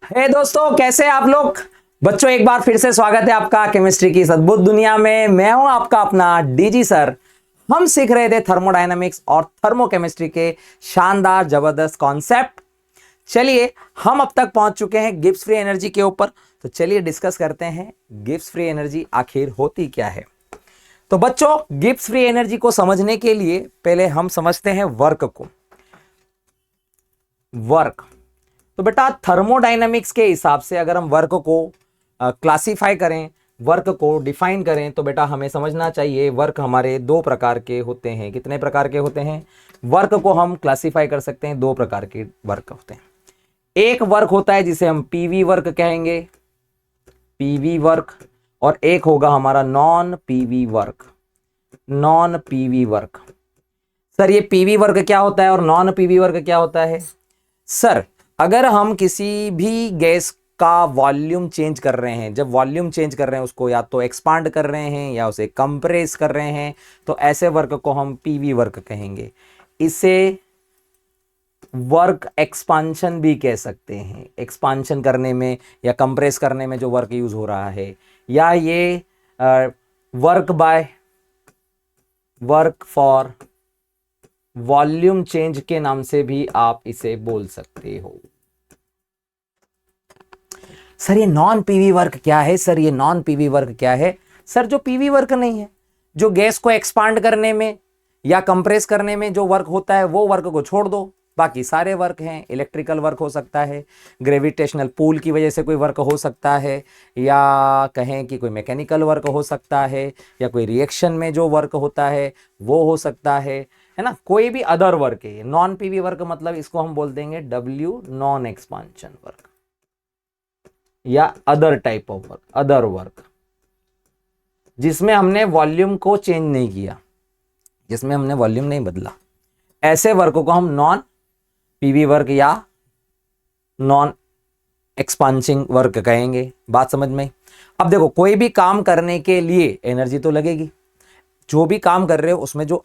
हे दोस्तों, कैसे हैं आप लोग। बच्चों, एक बार फिर से स्वागत है आपका केमिस्ट्री की इस अद्भुत दुनिया में। मैं हूं आपका अपना डीजी सर। हम सीख रहे थे थर्मोडायनामिक्स और थर्मोकेमिस्ट्री के शानदार जबरदस्त कॉन्सेप्ट। चलिए, हम अब तक पहुंच चुके हैं गिब्स फ्री एनर्जी के ऊपर। तो चलिए डिस्कस करते हैं गिब्स फ्री एनर्जी आखिर होती क्या है। तो बच्चों, गिब्स फ्री एनर्जी को समझने के लिए पहले हम समझते हैं वर्क को। वर्क तो बेटा, थर्मोडायनामिक्स के हिसाब से अगर हम वर्क को क्लासिफाई करें, वर्क को डिफाइन करें, तो बेटा हमें समझना चाहिए वर्क हमारे दो प्रकार के होते हैं। कितने प्रकार के होते हैं? वर्क को हम क्लासिफाई कर सकते हैं, दो प्रकार के वर्क होते हैं। एक वर्क होता है जिसे हम पीवी वर्क कहेंगे, पीवी वर्क, और एक होगा हमारा non PV work, non PV work. Sir, ये पीवी वर्क क्या होता है और नॉन पीवी वर्क क्या होता है? सर, अगर हम किसी भी गैस का वॉल्यूम चेंज कर रहे हैं, जब वॉल्यूम चेंज कर रहे हैं उसको या तो एक्सपांड कर रहे हैं या उसे कंप्रेस कर रहे हैं, तो ऐसे वर्क को हम पीवी वर्क कहेंगे। इसे वर्क एक्सपांशन भी कह सकते हैं। एक्सपांशन करने में या कंप्रेस करने में जो वर्क यूज हो रहा है, या ये वर्क फॉर वॉल्यूम चेंज के नाम से भी आप इसे बोल सकते हो। सर, ये नॉन पीवी वर्क क्या है? सर, ये नॉन पीवी वर्क क्या है? सर, जो पीवी वर्क नहीं है, जो गैस को एक्सपांड करने में या कंप्रेस करने में जो वर्क होता है, वो वर्क को छोड़ दो। बाकी सारे वर्क हैं। इलेक्ट्रिकल वर्क हो सकता है, ग्रेविटेशनल पुल की वजह से कोई वर्क हो सकता है, या कहें कि कोई मैकेनिकल वर्क हो सकता है, या कोई रिएक्शन में जो वर्क होता है वो हो सकता है ना। कोई भी अदर वर्क है। नॉन पीवी वर्क मतलब इसको हम बोल देंगे डब्ल्यू, नॉन एक्सपांशन वर्क, या other type of work, other work, जिसमें हमने वॉल्यूम को चेंज नहीं किया, जिसमें हमने वॉल्यूम नहीं बदला। ऐसे वर्क को हम नॉन पीवी वर्क या नॉन एक्सपांसिंग वर्क कहेंगे। बात समझ में? अब देखो, कोई भी काम करने के लिए एनर्जी तो लगेगी। जो भी काम कर रहे हो उसमें जो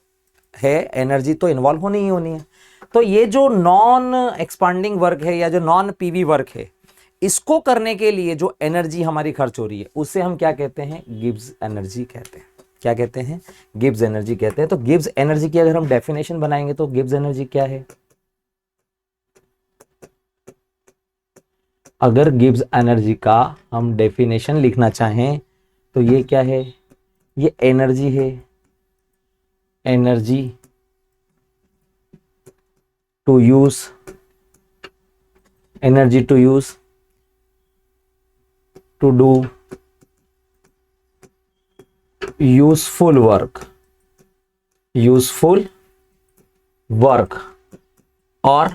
है एनर्जी तो इन्वॉल्व होनी ही होनी है। तो ये जो नॉन एक्सपांडिंग वर्क है या जो नॉन पीवी वर्क है, इसको करने के लिए जो एनर्जी हमारी खर्च हो रही है, उसे हम क्या कहते हैं? गिब्स एनर्जी कहते हैं। क्या कहते हैं? गिब्स एनर्जी कहते हैं। तो गिब्स एनर्जी की अगर हम डेफिनेशन बनाएंगे तो गिब्स एनर्जी क्या है? अगर गिब्स एनर्जी का हम डेफिनेशन लिखना चाहें तो ये क्या है? ये एनर्जी है, energy to use, energy to use to do useful work, useful work or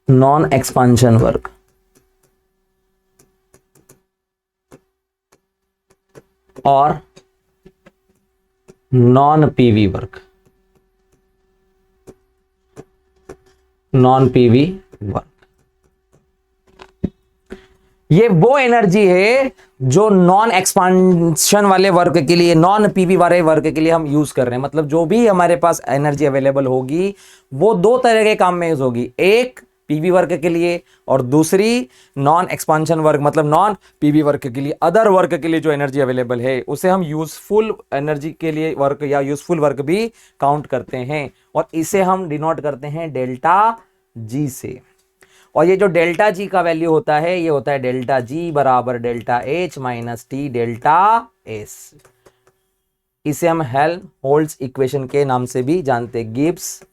non expansion work, और non PV work, non PV work। ये वो एनर्जी है जो नॉन एक्सपांशन वाले वर्क के लिए, नॉन पीवी वाले वर्क के लिए हम यूज कर रहे हैं। मतलब जो भी हमारे पास एनर्जी अवेलेबल होगी वो दो तरह के काम में यूज होगी। एक पीवी वर्क के लिए और दूसरी नॉन एक्सपांशन वर्क, मतलब नॉन पीवी वर्क के लिए, अदर वर्क के लिए जो एनर्जी अवेलेबल है उसे हम यूजफुल एनर्जी के लिए वर्क या यूजफुल वर्क भी काउंट करते हैं, और इसे हम डिनोट करते हैं डेल्टा जी से। और ये जो डेल्टा जी का वैल्यू होता है, ये होता है डेल्टा जी बराबर delta H minus T delta S. इसे हम हेल्महोल्ट्ज इक्वेशन के नाम से भी जानते हैं। गिब्स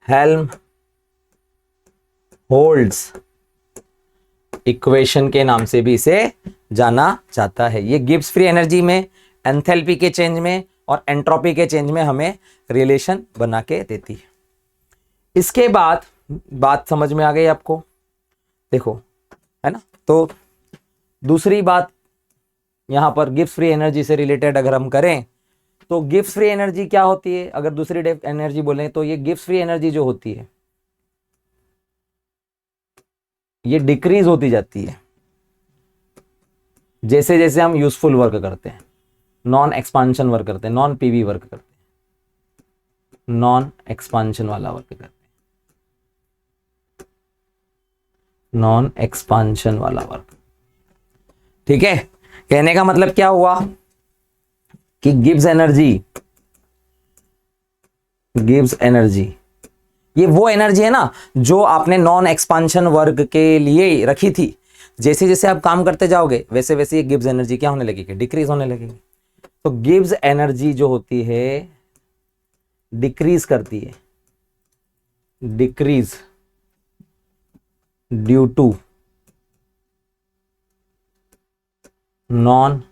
हेल्महोल्ट्ज इक्वेशन के नाम से भी इसे जाना जाता है। ये गिब्स फ्री एनर्जी में, एंथैल्पी के चेंज में और एंट्रोपी के चेंज में हमें रिलेशन बना के देती है। इसके बाद बात समझ में आ गई आपको? देखो, है ना। तो दूसरी बात यहां पर गिब्स फ्री एनर्जी से रिलेटेड अगर हम करें तो गिब्स फ्री एनर्जी क्या होती है? अगर दूसरी एनर्जी बोलें तो ये गिब्स फ्री एनर्जी जो होती है ये डिक्रीज होती जाती है जैसे जैसे हम यूजफुल वर्क करते हैं, नॉन एक्सपांशन वर्क करते हैं, नॉन पीवी वर्क करते हैं। नॉन एक्सपांशन वाला वर्क करते हैं, नॉन एक्सपांशन वाला वर्क। ठीक है, कहने का मतलब क्या हुआ कि गिव्स एनर्जी, ये वो एनर्जी है ना जो आपने नॉन एक्सपांशन वर्क के लिए रखी थी। जैसे जैसे आप काम करते जाओगे वैसे वैसे ये गिव्स एनर्जी क्या होने लगेगी, डिक्रीज होने लगेगी। तो गिव्स एनर्जी जो होती है डिक्रीज करती है, decrease due to non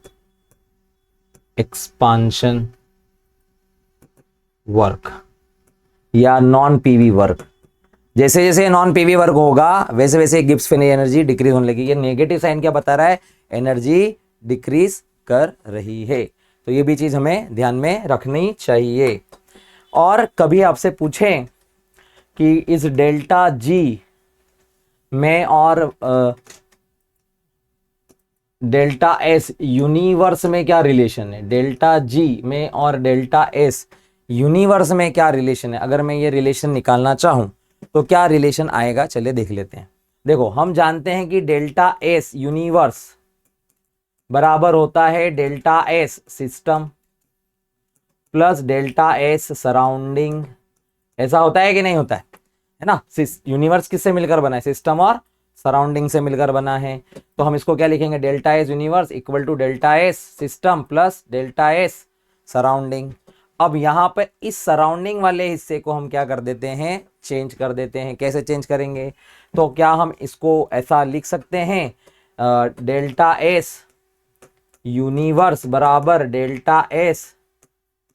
expansion work या नॉन पीवी वर्क। जैसे जैसे नॉन पीवी वर्क होगा वैसे वैसे गिब्स एनर्जी डिक्रीज होने लगेगी। ये नेगेटिव साइन क्या बता रहा है, एनर्जी डिक्रीज कर रही है। तो ये भी चीज हमें ध्यान में रखनी चाहिए। और कभी आपसे पूछें कि इस डेल्टा जी में और डेल्टा एस यूनिवर्स में क्या रिलेशन है, डेल्टा जी में और डेल्टा एस यूनिवर्स में क्या रिलेशन है, अगर मैं ये रिलेशन निकालना चाहूं तो क्या रिलेशन आएगा, चलिए देख लेते हैं। देखो हम जानते हैं कि डेल्टा एस यूनिवर्स बराबर होता है delta S system plus delta S surrounding. ऐसा होता है कि नहीं होता है ना। यूनिवर्स किससे मिलकर बना है, सिस्टम और सराउंडिंग से मिलकर बना है। तो हम इसको क्या लिखेंगे, delta S universe equal to delta S system plus delta S surrounding. अब यहां पे इस सराउंडिंग वाले हिस्से को हम क्या कर देते हैं, चेंज कर देते हैं। कैसे चेंज करेंगे, तो क्या हम इसको ऐसा लिख सकते हैं, डेल्टा एस यूनिवर्स बराबर डेल्टा एस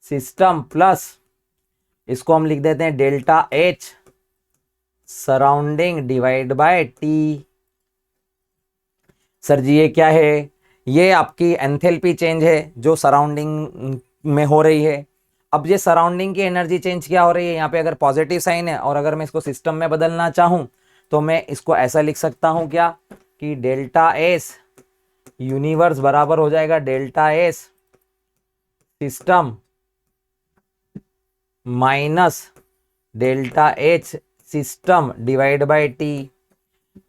सिस्टम प्लस इसको हम लिख देते हैं delta H surrounding divide by T. Sir जी ये क्या है, ये आपकी एंथैल्पी चेंज है जो सराउंडिंग में हो रही है। अब ये सराउंडिंग की एनर्जी चेंज क्या हो रही है, यहाँ पे अगर पॉजिटिव साइन है और अगर मैं इसको सिस्टम में बदलना चाहूं तो मैं इसको ऐसा लिख सकता हूं क्या, कि डेल्टा एस यूनिवर्स बराबर हो जाएगा delta S system minus delta H system divide by T.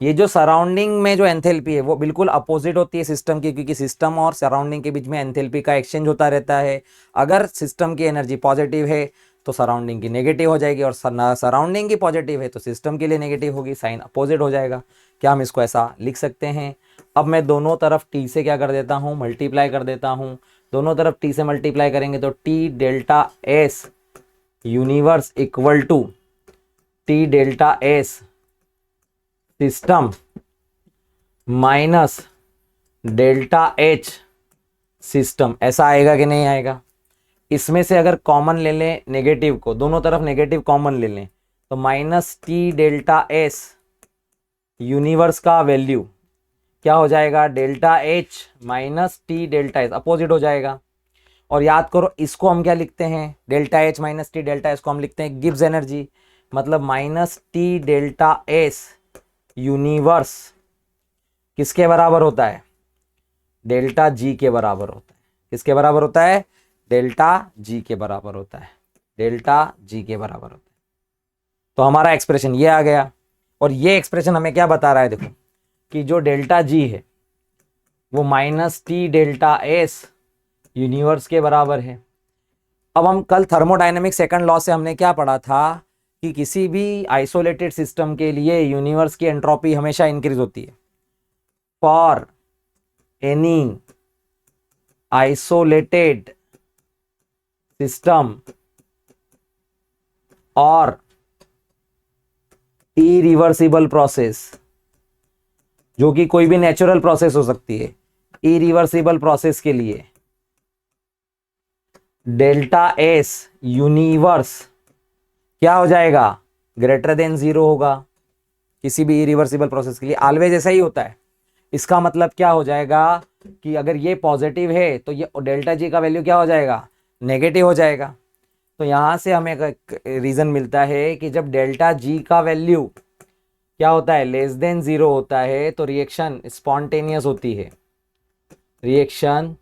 ये जो सराउंडिंग में जो एंथैल्पी है वो बिल्कुल अपोजिट होती है सिस्टम की, क्योंकि सिस्टम और सराउंडिंग के बीच में एंथैल्पी का एक्सचेंज होता रहता है। अगर सिस्टम की एनर्जी पॉजिटिव है तो सराउंडिंग की नेगेटिव हो जाएगी, और सराउंडिंग की पॉजिटिव है तो सिस्टम के लिए नेगेटिव होगी, साइन अपोजिट हो जाएगा। क्या हम इसको ऐसा लिख सकते हैं। अब मैं दोनों तरफ टी से क्या कर देता हूँ, मल्टीप्लाई कर देता हूँ। दोनों तरफ टी से मल्टीप्लाई करेंगे तो T delta S universe equal to T delta S system minus delta H system. ऐसा आएगा कि नहीं आएगा। इसमें से अगर कॉमन ले लें नेगेटिव को, दोनों तरफ नेगेटिव कॉमन ले लें तो minus T delta S universe का वैल्यू क्या हो जाएगा, delta H minus T delta S, opposite हो जाएगा। और याद करो इसको हम क्या लिखते हैं, delta H minus T delta S को हम लिखते हैं गिब्स एनर्जी, मतलब minus T delta S universe किसके बराबर होता है, डेल्टा जी के बराबर होता है। किसके बराबर होता है, डेल्टा जी के बराबर होता है, डेल्टा जी के बराबर होता है। तो हमारा एक्सप्रेशन ये आ गया। और ये एक्सप्रेशन हमें क्या बता रहा है, देखो कि जो डेल्टा जी है वो minus T delta S universe के बराबर है। अब हम कल थर्मोडायनेमिक सेकंड लॉ से हमने क्या पढ़ा था कि किसी भी आइसोलेटेड सिस्टम के लिए यूनिवर्स की एंट्रोपी हमेशा इंक्रीज होती है। फॉर एनी आइसोलेटेड सिस्टम और इरिवर्सिबल प्रोसेस, जो कि कोई भी नेचुरल प्रोसेस हो सकती है, इरिवर्सिबल प्रोसेस के लिए डेल्टा एस यूनिवर्स क्या हो जाएगा, ग्रेटर देन जीरो होगा। किसी भी इरिवर्सिबल प्रोसेस के लिए ऑलवेज ऐसा ही होता है। इसका मतलब क्या हो जाएगा कि अगर ये पॉजिटिव है तो ये डेल्टा जी का वैल्यू क्या हो जाएगा, नेगेटिव हो जाएगा। तो यहां से हमें एक रीजन मिलता है कि जब डेल्टा जी का वैल्यू क्या होता है, लेस देन जीरो होता है, तो रिएक्शन स्पॉन्टेनियस होती है, रिएक्शन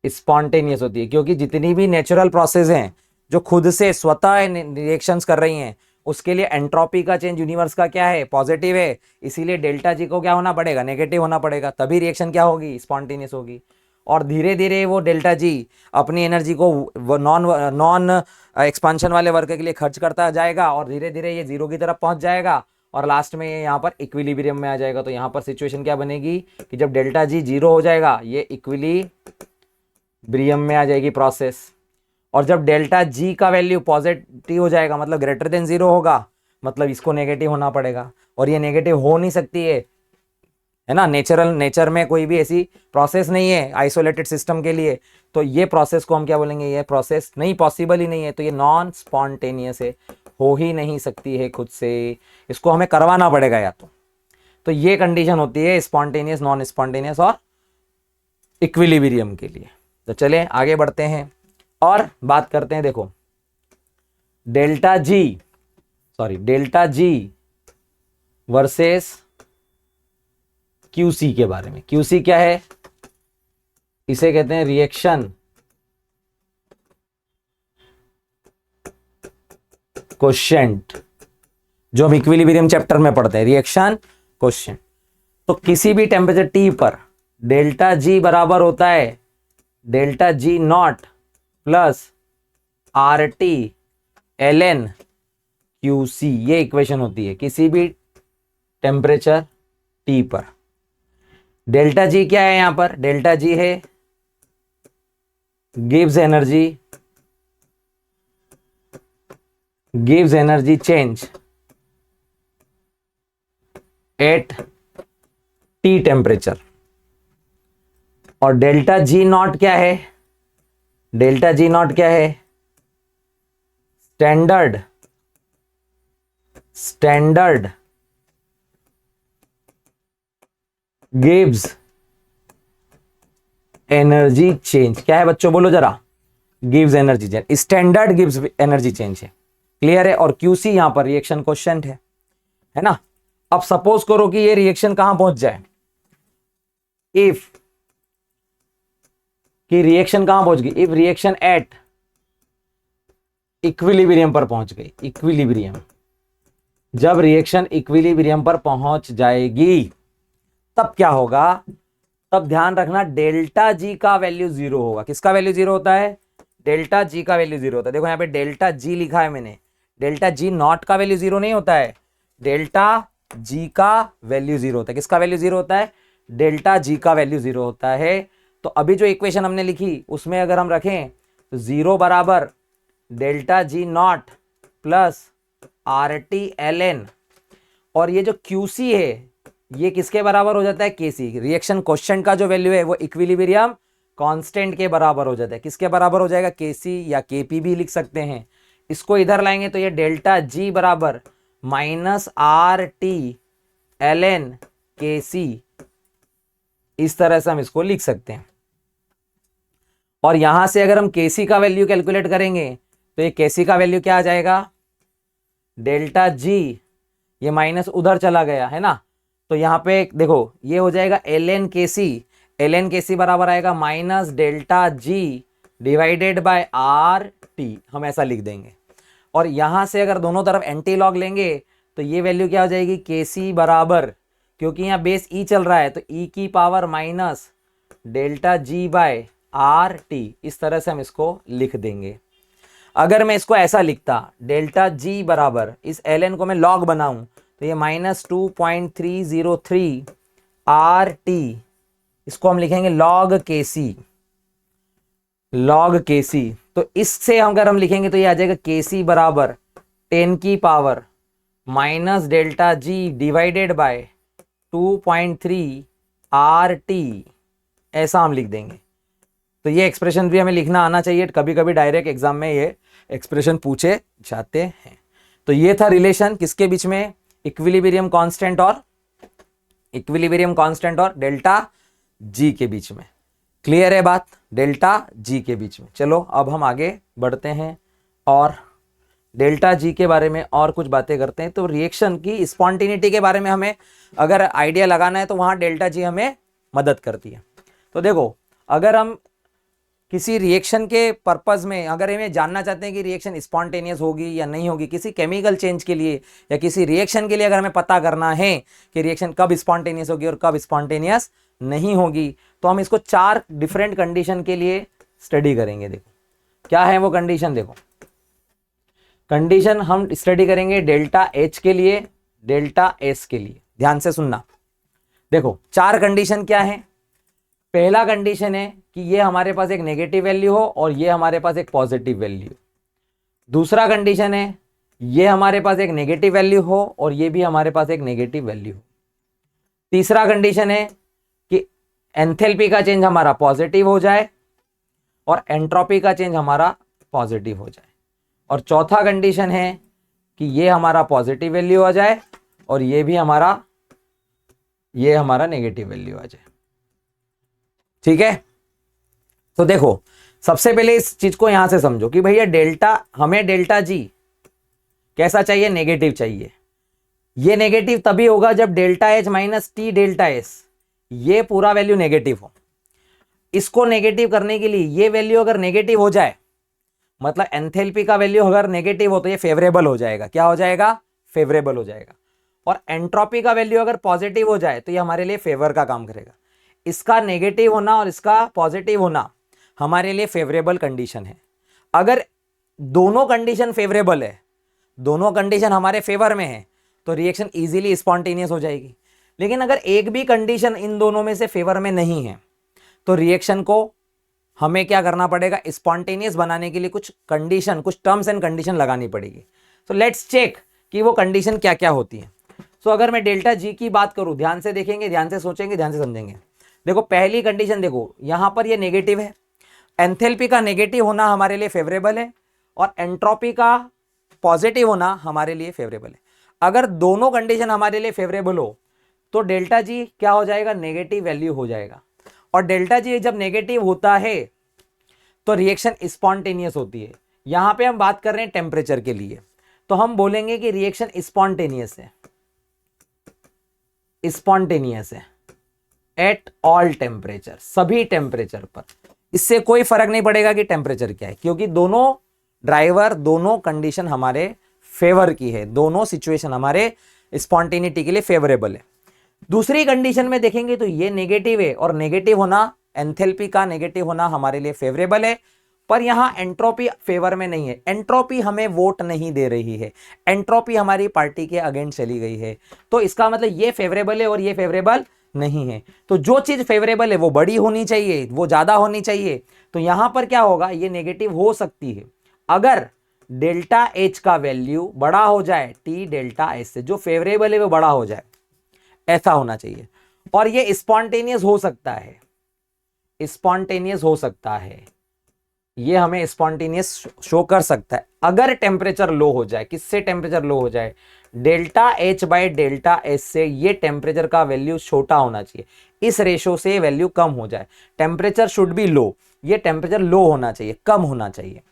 स्पॉन्टेनियस होती है। क्योंकि जितनी भी नेचुरल प्रोसेस हैं, जो खुद से स्वतः रिएक्शंस कर रही हैं, उसके लिए एंट्रोपी का चेंज यूनिवर्स का क्या है, पॉजिटिव है, इसीलिए डेल्टा जी को क्या होना पड़ेगा, नेगेटिव होना पड़ेगा, तभी रिएक्शन क्या होगी, स्पॉन्टेनियस होगी। और धीरे धीरे वो डेल्टा जी अपनी एनर्जी को वो नॉन एक्सपांशन वाले वर्क के लिए खर्च करता जाएगा और धीरे धीरे ये जीरो की तरफ पहुंच जाएगा और लास्ट में ये यहाँ पर इक्विलिब्रियम में आ जाएगा। तो यहाँ पर सिचुएशन क्या बनेगी कि जब डेल्टा जी जीरो हो जाएगा ये इक्विलिब्रियम में आ जाएगी प्रोसेस, और जब डेल्टा जी का वैल्यू पॉजिटिव हो जाएगा मतलब ग्रेटर देन जीरो होगा, मतलब इसको नेगेटिव होना पड़ेगा, और ये नेगेटिव हो नहीं सकती है ना, नेचर में कोई भी ऐसी प्रोसेस नहीं है आइसोलेटेड सिस्टम के लिए। तो ये प्रोसेस को हम क्या बोलेंगे, ये प्रोसेस नहीं, पॉसिबल ही नहीं है, तो ये नॉन स्पॉन्टेनियस है, हो ही नहीं सकती है खुद से, इसको हमें करवाना पड़ेगा या तो ये कंडीशन होती है स्पॉन्टेनियस, नॉन स्पॉन्टेनियस और इक्विलिब्रियम के लिए। तो चले आगे बढ़ते हैं और बात करते हैं। देखो डेल्टा जी वर्सेस क्यूसी के बारे में। क्यूसी क्या है, इसे कहते हैं रिएक्शन कोशेंट, जो हम इक्विलिब्रियम चैप्टर में पढ़ते हैं, रिएक्शन कोशेंट। तो किसी भी टेम्परेचर टी पर डेल्टा जी बराबर होता है delta G not plus R T L N Q C, ये इक्वेशन होती है किसी भी टेम्परेचर टी पर। डेल्टा जी क्या है यहां पर, डेल्टा जी है गिव्स energy change at T temperature, और डेल्टा जी नॉट क्या है, डेल्टा जी नॉट क्या है, स्टैंडर्ड गिव्स एनर्जी चेंज, क्या है बच्चों बोलो जरा, gives energy change, standard gives energy change है, क्लियर है। और क्यूसी यहां पर रिएक्शन कोशेंट है ना। अब सपोज करो कि ये रिएक्शन कहां पहुंच जाए, इफ कि रिएक्शन कहां पहुंच गई, इफ रिएक्शन एट इक्विलिब्रियम पर पहुंच गई, इक्विलिब्रियम, जब रिएक्शन इक्विलिब्रियम पर पहुंच जाएगी तब क्या होगा, तब ध्यान रखना डेल्टा जी का वैल्यू जीरो होगा। किसका वैल्यू जीरो होता है, डेल्टा जी का वैल्यू जीरो होता है। देखो यहां पे डेल्टा जी लिखा है मैंने, डेल्टा जी नॉट का वैल्यू जीरो नहीं होता है, डेल्टा जी का वैल्यू जीरो होता है। किसका वैल्यू जीरो होता है, डेल्टा जी का वैल्यू जीरो होता है। तो अभी जो इक्वेशन हमने लिखी उसमें अगर हम रखें तो जीरो बराबर delta G not plus R T L N, और ये जो क्यूसी है ये किसके बराबर हो जाता है, केसी। रिएक्शन कोशेंट का जो वैल्यू है वो इक्विलिब्रियम कांस्टेंट के बराबर हो जाता है। किसके बराबर हो जाएगा, केसी या केपी भी लिख सकते हैं। इसको इधर लाएंगे तो ये डेल्टा जी बराबर minus R T L N K C, इस तरह से हम इसको लिख सकते हैं। और यहां से अगर हम केसी का वैल्यू कैलकुलेट करेंगे तो ये केसी का वैल्यू क्या आ जाएगा, डेल्टा जी, ये माइनस उधर चला गया है ना, तो यहां पे देखो ये हो जाएगा एल एन के सी बराबर आएगा minus delta ji divided by R T, हम ऐसा लिख देंगे। और यहां से अगर दोनों तरफ एंटी लॉग लेंगे तो ये वैल्यू क्या हो जाएगी, के सी बराबर, क्योंकि यहाँ बेस ई चल रहा है तो ई की power minus delta G by R T, इस तरह से हम इसको लिख देंगे। अगर मैं इसको ऐसा लिखता डेल्टा जी बराबर, इस एल एन को मैं लॉग बनाऊं तो ये माइनस 2.303 आर टी, इसको हम लिखेंगे लॉग के सी। तो इससे अगर हम लिखेंगे तो ये आ जाएगा के सी बराबर 10 की power minus delta ji divided by 2.3 R T, ऐसा हम लिख देंगे। तो ये एक्सप्रेशन भी हमें लिखना आना चाहिए, कभी कभी डायरेक्ट एग्जाम में ये एक्सप्रेशन पूछे जाते हैं। तो ये था रिलेशन किसके बीच में, इक्विलिब्रियम कांस्टेंट और डेल्टा जी के बीच में। क्लियर है बात, डेल्टा जी के बीच में। चलो अब हम आगे बढ़ते हैं और डेल्टा जी के बारे में और कुछ बातें करते हैं। तो रिएक्शन की स्पॉन्टेनिटी के बारे में हमें अगर आइडिया लगाना है तो वहां डेल्टा जी हमें मदद करती है। तो देखो अगर हम किसी रिएक्शन के पर्पस में अगर हमें जानना चाहते हैं कि रिएक्शन स्पॉन्टेनियस होगी या नहीं होगी, किसी केमिकल चेंज के लिए या किसी रिएक्शन के लिए अगर हमें पता करना है कि रिएक्शन कब स्पॉन्टेनियस होगी और कब स्पॉन्टेनियस नहीं होगी, तो हम इसको 4 डिफरेंट कंडीशन के लिए स्टडी करेंगे। देखो क्या है वो कंडीशन। देखो कंडीशन हम स्टडी करेंगे डेल्टा एच के लिए, डेल्टा एस के लिए। ध्यान से सुनना। देखो 4 कंडीशन क्या है। पहला कंडीशन है कि ये हमारे पास एक नेगेटिव वैल्यू हो और ये हमारे पास एक पॉजिटिव वैल्यू। दूसरा कंडीशन है ये हमारे पास एक नेगेटिव वैल्यू हो और ये भी हमारे पास एक नेगेटिव वैल्यू हो। तीसरा कंडीशन है कि एंथैल्पी का चेंज हमारा पॉजिटिव हो जाए और एंट्रोपी का चेंज हमारा पॉजिटिव हो जाए। और चौथा कंडीशन है कि ये हमारा पॉजिटिव वैल्यू आ जाए और ये भी हमारा नेगेटिव वैल्यू आ जाए। ठीक है। तो देखो सबसे पहले इस चीज को यहां से समझो कि भैया हमें डेल्टा जी कैसा चाहिए, नेगेटिव चाहिए। ये नेगेटिव तभी होगा जब delta H minus T delta S ये पूरा वैल्यू नेगेटिव हो। इसको नेगेटिव करने के लिए ये वैल्यू अगर नेगेटिव हो जाए, मतलब एंथैल्पी का वैल्यू अगर नेगेटिव हो तो ये फेवरेबल हो जाएगा। क्या हो जाएगा? फेवरेबल हो जाएगा। और एंट्रोपी का वैल्यू अगर पॉजिटिव हो जाए तो ये हमारे लिए फेवर का काम करेगा। इसका नेगेटिव होना और इसका पॉजिटिव होना हमारे लिए फेवरेबल कंडीशन है। अगर दोनों कंडीशन फेवरेबल है, दोनों कंडीशन हमारे फेवर में है, तो रिएक्शन इजीली स्पॉन्टेनियस हो जाएगी। लेकिन अगर एक भी कंडीशन इन दोनों में से फेवर में नहीं है तो रिएक्शन को हमें क्या करना पड़ेगा? स्पॉन्टेनियस बनाने के लिए कुछ टर्म्स एंड कंडीशन लगानी पड़ेगी। सो लेट्स चेक कि वो कंडीशन क्या क्या होती है। सो अगर मैं डेल्टा जी की बात करूं, ध्यान से देखेंगे, ध्यान से सोचेंगे, ध्यान से समझेंगे। देखो पहली कंडीशन देखो, यहां पर ये नेगेटिव है। एंथैल्पी का नेगेटिव होना हमारे लिए फेवरेबल है और एंट्रोपी का पॉजिटिव होना हमारे लिए फेवरेबल है। अगर दोनों कंडीशन हमारे लिए फेवरेबल हो तो डेल्टा जी क्या हो जाएगा? नेगेटिव वैल्यू हो जाएगा। और डेल्टा जी जब नेगेटिव होता है तो रिएक्शन स्पॉन्टेनियस होती है। यहां पे हम बात कर रहे हैं टेम्परेचर के लिए, तो हम बोलेंगे कि रिएक्शन स्पॉन्टेनियस है, स्पॉन्टेनियस है एट ऑल टेम्परेचर, सभी टेम्परेचर पर। इससे कोई फर्क नहीं पड़ेगा कि टेम्परेचर क्या है, क्योंकि दोनों ड्राइवर, दोनों कंडीशन हमारे फेवर की है, दोनों सिचुएशन हमारे स्पॉन्टेनिटी के लिए फेवरेबल है। दूसरी कंडीशन में देखेंगे तो ये नेगेटिव है और नेगेटिव होना, एंथैल्पी का नेगेटिव होना हमारे लिए फेवरेबल है, पर यहां एंट्रोपी फेवर में नहीं है। एंट्रोपी हमें वोट नहीं दे रही है, एंट्रोपी हमारी पार्टी के अगेंस्ट चली गई है। तो इसका मतलब ये फेवरेबल है और ये फेवरेबल नहीं है। तो जो चीज फेवरेबल है वो बड़ी होनी चाहिए, वो ज्यादा होनी चाहिए। तो यहां पर क्या होगा? ये नेगेटिव हो सकती है अगर डेल्टा एच का वैल्यू बड़ा हो जाए टी डेल्टा एच से, जो फेवरेबल है वो बड़ा हो जाए, ऐसा होना चाहिए। और ये स्पॉन्टेनियस हो सकता है, स्पॉन्टेनियस हो सकता है, ये हमें स्पॉन्टेनियस शो कर सकता है अगर टेम्परेचर लो हो जाए। किससे टेम्परेचर लो हो जाए? Delta H by delta S से ये टेम्परेचर का वैल्यू छोटा होना चाहिए, इस रेशो से वैल्यू कम हो जाए। टेम्परेचर शुड बी लो, ये टेम्परेचर लो होना चाहिए, कम होना चाहिए।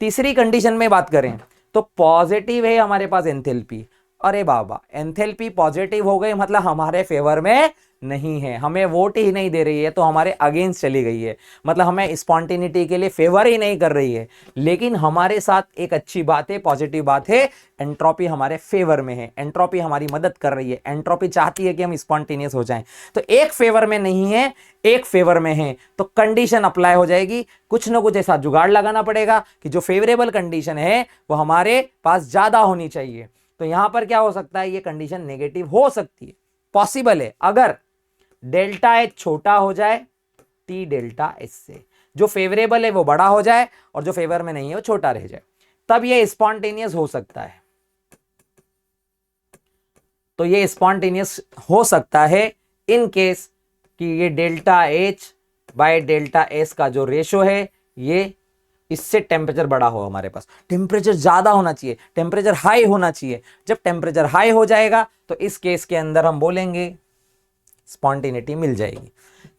तीसरी कंडीशन में बात करें तो पॉजिटिव है हमारे पास एंथैल्पी। अरे बाबा, एंथैल्पी पॉजिटिव हो गई मतलब हमारे फेवर में नहीं है, हमें वोट ही नहीं दे रही है, तो हमारे अगेंस्ट चली गई है, मतलब हमें स्पॉन्टेनिटी के लिए फेवर ही नहीं कर रही है। लेकिन हमारे साथ एक अच्छी बात है, पॉजिटिव बात है, एंट्रोपी हमारे फेवर में है, एंट्रोपी हमारी मदद कर रही है, एंट्रोपी चाहती है कि हम स्पॉन्टेनियस हो जाएं। तो एक फेवर में नहीं है, एक फेवर में है, तो कंडीशन अप्लाई हो जाएगी। कुछ ना कुछ ऐसा जुगाड़ लगाना पड़ेगा कि जो फेवरेबल कंडीशन है वो हमारे पास ज्यादा होनी चाहिए। तो यहां पर क्या हो सकता है? ये कंडीशन नेगेटिव हो सकती है, पॉसिबल है, अगर डेल्टा एच छोटा हो जाए टी डेल्टा एच से, जो फेवरेबल है वो बड़ा हो जाए और जो फेवर में नहीं है वो छोटा रह जाए, तब ये स्पॉन्टेनियस हो सकता है। तो ये स्पॉन्टेनियस हो सकता है इन केस कि ये delta H by delta S का जो रेशो है ये इससे टेम्परेचर बड़ा हो, हमारे पास टेम्परेचर ज्यादा होना चाहिए, टेम्परेचर हाई होना चाहिए। जब टेम्परेचर हाई हो जाएगा तो इस केस के अंदर हम बोलेंगे स्पॉन्टेनिटी मिल जाएगी।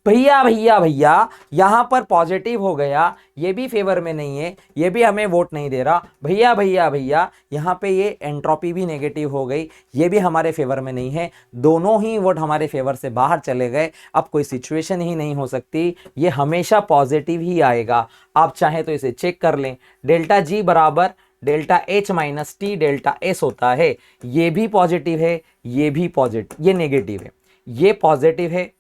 भैया भैया भैया यहां पर पॉजिटिव हो गया, ये भी फेवर में नहीं है, ये भी हमें वोट नहीं दे रहा। भैया भैया भैया यहां पे ये एंट्रोपी भी नेगेटिव हो गई, ये भी हमारे फेवर में नहीं है, दोनों ही वोट हमारे फेवर से बाहर चले गए। अब कोई सिचुएशन ही नहीं हो सकती, ये हमेशा पॉजिटिव ही आएगा। आप चाहे तो इसे चेक कर लें, डेल्टा जी बराबर delta H minus T delta S होता है। ये भी पॉजिटिव है, ये भी पॉजिटिव, ये नेगेटिव है, ये पॉजिटिव है,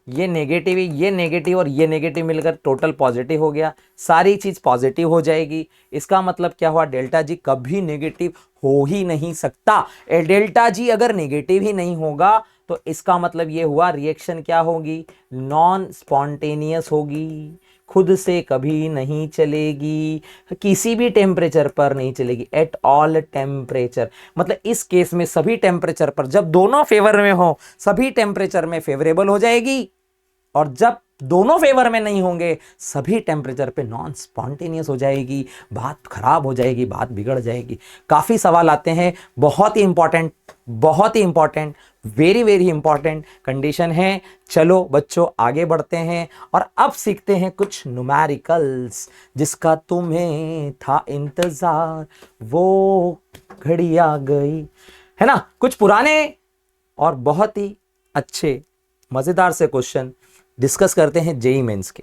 ये नेगेटिव है, ये नेगेटिव और ये नेगेटिव मिलकर टोटल पॉजिटिव हो गया। सारी चीज पॉजिटिव हो जाएगी। इसका मतलब क्या हुआ, डेल्टा जी कभी नेगेटिव हो ही नहीं सकता। डेल्टा जी अगर नेगेटिव ही नहीं होगा तो इसका मतलब ये हुआ रिएक्शन क्या होगी, नॉन स्पॉन्टेनियस होगी, खुद से कभी नहीं चलेगी, किसी भी टेम्परेचर पर नहीं चलेगी, एट ऑल टेम्परेचर। मतलब इस केस में सभी टेम्परेचर पर जब दोनों फेवर में हो, सभी टेम्परेचर में फेवरेबल हो जाएगी, और जब दोनों फेवर में नहीं होंगे सभी टेम्परेचर पे नॉन स्पॉन्टेनियस हो जाएगी, बात खराब हो जाएगी, बात बिगड़ जाएगी। काफी सवाल आते हैं, बहुत ही इंपॉर्टेंट, बहुत ही important, very very important condition है। चलो बच्चों आगे बढ़ते हैं और अब सीखते हैं कुछ न्यूमेरिकल्स, जिसका तुम्हें था इंतजार, वो घड़ी आ गई, है ना। कुछ पुराने और बहुत ही अच्छे मजेदार से क्वेश्चन डिस्कस करते हैं जेईई मेंस के।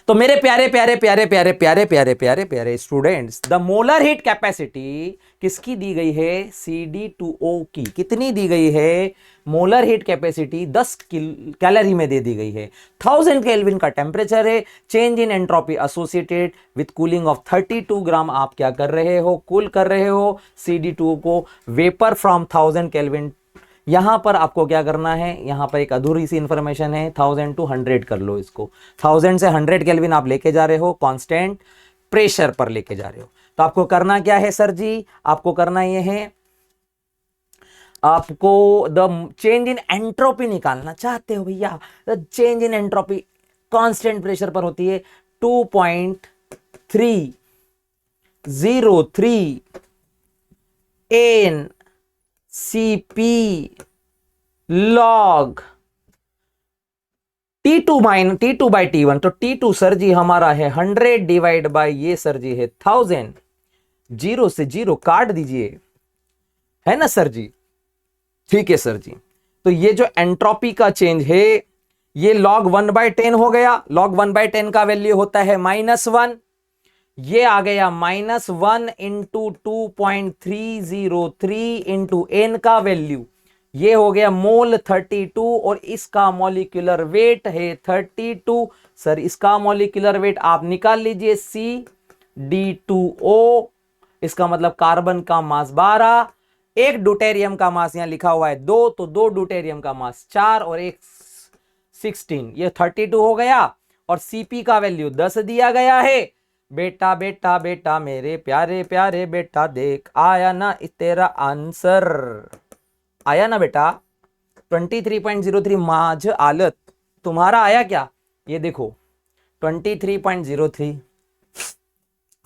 तो मेरे प्यारे प्यारे प्यारे प्यारे प्यारे प्यारे प्यारे प्यारे students, the molar heat capacity किसकी दी गई है, CD2O की। कितनी दी गई है, मोलर हीट कैपेसिटी 10 कैलोरी में दे दी गई है। 1000 केल्विन का टेम्परेचर है, change in entropy associated with cooling of 32 ग्राम। आप क्या कर रहे हो, कूल कर रहे हो CD2O को, वेपर फ्रॉम 1000 केल्विन। यहां पर आपको क्या करना है, यहां पर एक अधूरी सी इंफॉर्मेशन है, 1000 to 100 कर लो इसको। 1000 से 100 केल्विन आप लेके जा रहे हो, कांस्टेंट प्रेशर पर लेके जा रहे हो। तो आपको करना क्या है सर जी, आपको करना ये है, आपको द चेंज इन एंट्रोपी निकालना चाहते हो भैया। The change in entropy constant pressure पर होती है 2.303 N CP log T2 minus T2 by T1। तो T2 सर जी हमारा है 100 डिवाइड बाई ये सर जी है 1000, जीरो से जीरो काट दीजिए, है ना सर जी। ठीक है सर जी। तो ये जो एंट्रोपी का चेंज है ये log 1/10 हो गया। log 1/10 का वैल्यू होता है -1, ये आ गया -1 इंटू 2.303 इंटू एन का वैल्यू, ये हो गया मोल 32 और इसका मॉलिक्यूलर वेट है 32। सर इसका मॉलिक्यूलर वेट आप निकाल लीजिए, CD2O, इसका मतलब कार्बन का मास 12, एक ड्यूटेरियम का मास यहां लिखा हुआ है 2, तो 2 ड्यूटेरियम का मास 4 और एक 16, ये 32 हो गया। और CP का वैल्यू 10 दिया गया है। बेटा बेटा बेटा मेरे प्यारे प्यारे बेटा, देख आया ना तेरा आंसर, आया ना बेटा 23.03। माज आलत तुम्हारा आया क्या, ये देखो 23.03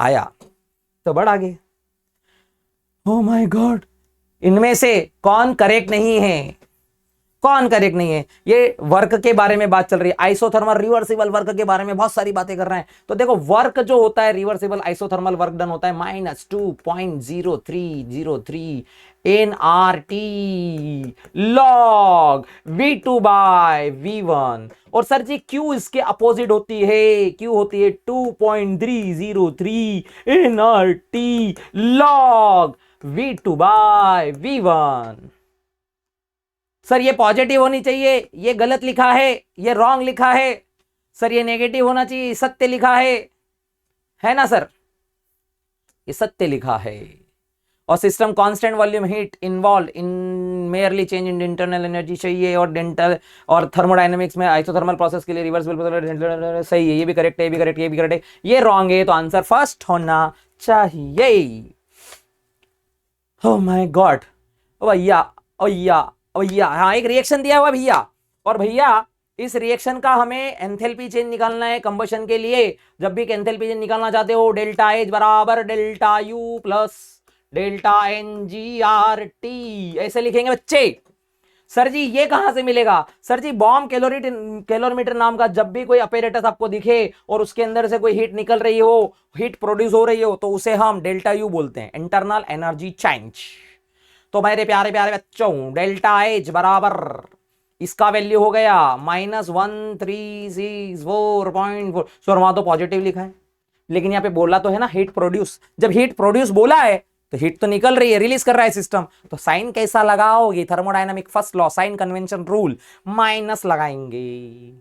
आया, तो बढ़ आगे। ओ माय गॉड, इनमें से कौन करेक्ट नहीं है, कौन करेक्ट नहीं है। ये वर्क के बारे में बात चल रही है, आइसोथर्मल रिवर्सिबल वर्क के बारे में बहुत सारी बातें कर रहे हैं। तो देखो वर्क जो होता है रिवर्सिबल आइसोथर्मल वर्क डन होता है -2.0303 nRT log V2 by V1। और सर जी Q इसके अपोजिट होती है, Q होती है 2.303 nRT log V2 by V1। Sir ये पॉजिटिव होनी चाहिए, ये गलत लिखा है, ये रॉन्ग लिखा है। सर ये नेगेटिव होना चाहिए, सत्य लिखा है ना सर, ये सत्य लिखा है। और system constant volume heat involve in merely change in internal energy चाहिए। और डेंटल और थर्मोडायनेमिक्स में आइसोथर्मल प्रोसेस के लिए रिवर्सिबल, सही है, ये भी करेक्ट है, ये भी करेक्ट, ये भी करेक्ट है, ये रॉन्ग है, तो आंसर फर्स्ट होना चाहिए। ओह माय गॉड भैया, भैया भैया, हाँ एक रिएक्शन दिया हुआ भैया, और भैया इस रिएक्शन का हमें एंथैल्पी चेंज निकालना है कंबशन के लिए। जब भी एंथैल्पी चेंज निकालना चाहते हो, डेल्टा एच बराबर delta U plus delta NGRT ऐसे लिखेंगे बच्चे। सर जी ये कहां से मिलेगा? सर जी बॉम्ब कैलोरीमीटर नाम का जब भी कोई अपैरेटस आपको दिखे और उसके अंदर से कोई हीट निकल रही हो, हीट प्रोड्यूस हो रही हो, तो उसे हम डेल्टा यू बोलते हैं, इंटरनल एनर्जी चेंज। तो मेरे प्यारे प्यारे बच्चों, डेल्टा एच बराबर इसका वैल्यू हो गया -1364.4। सर वहां तो पॉजिटिव लिखा है, लेकिन यहां पे बोला तो है ना हीट प्रोड्यूस। जब हीट प्रोड्यूस बोला है तो हीट तो निकल रही है, रिलीज कर रहा है सिस्टम। तो साइन कैसा लगाओगे? Thermodynamic first law, sign convention rule, minus लगाएंगे।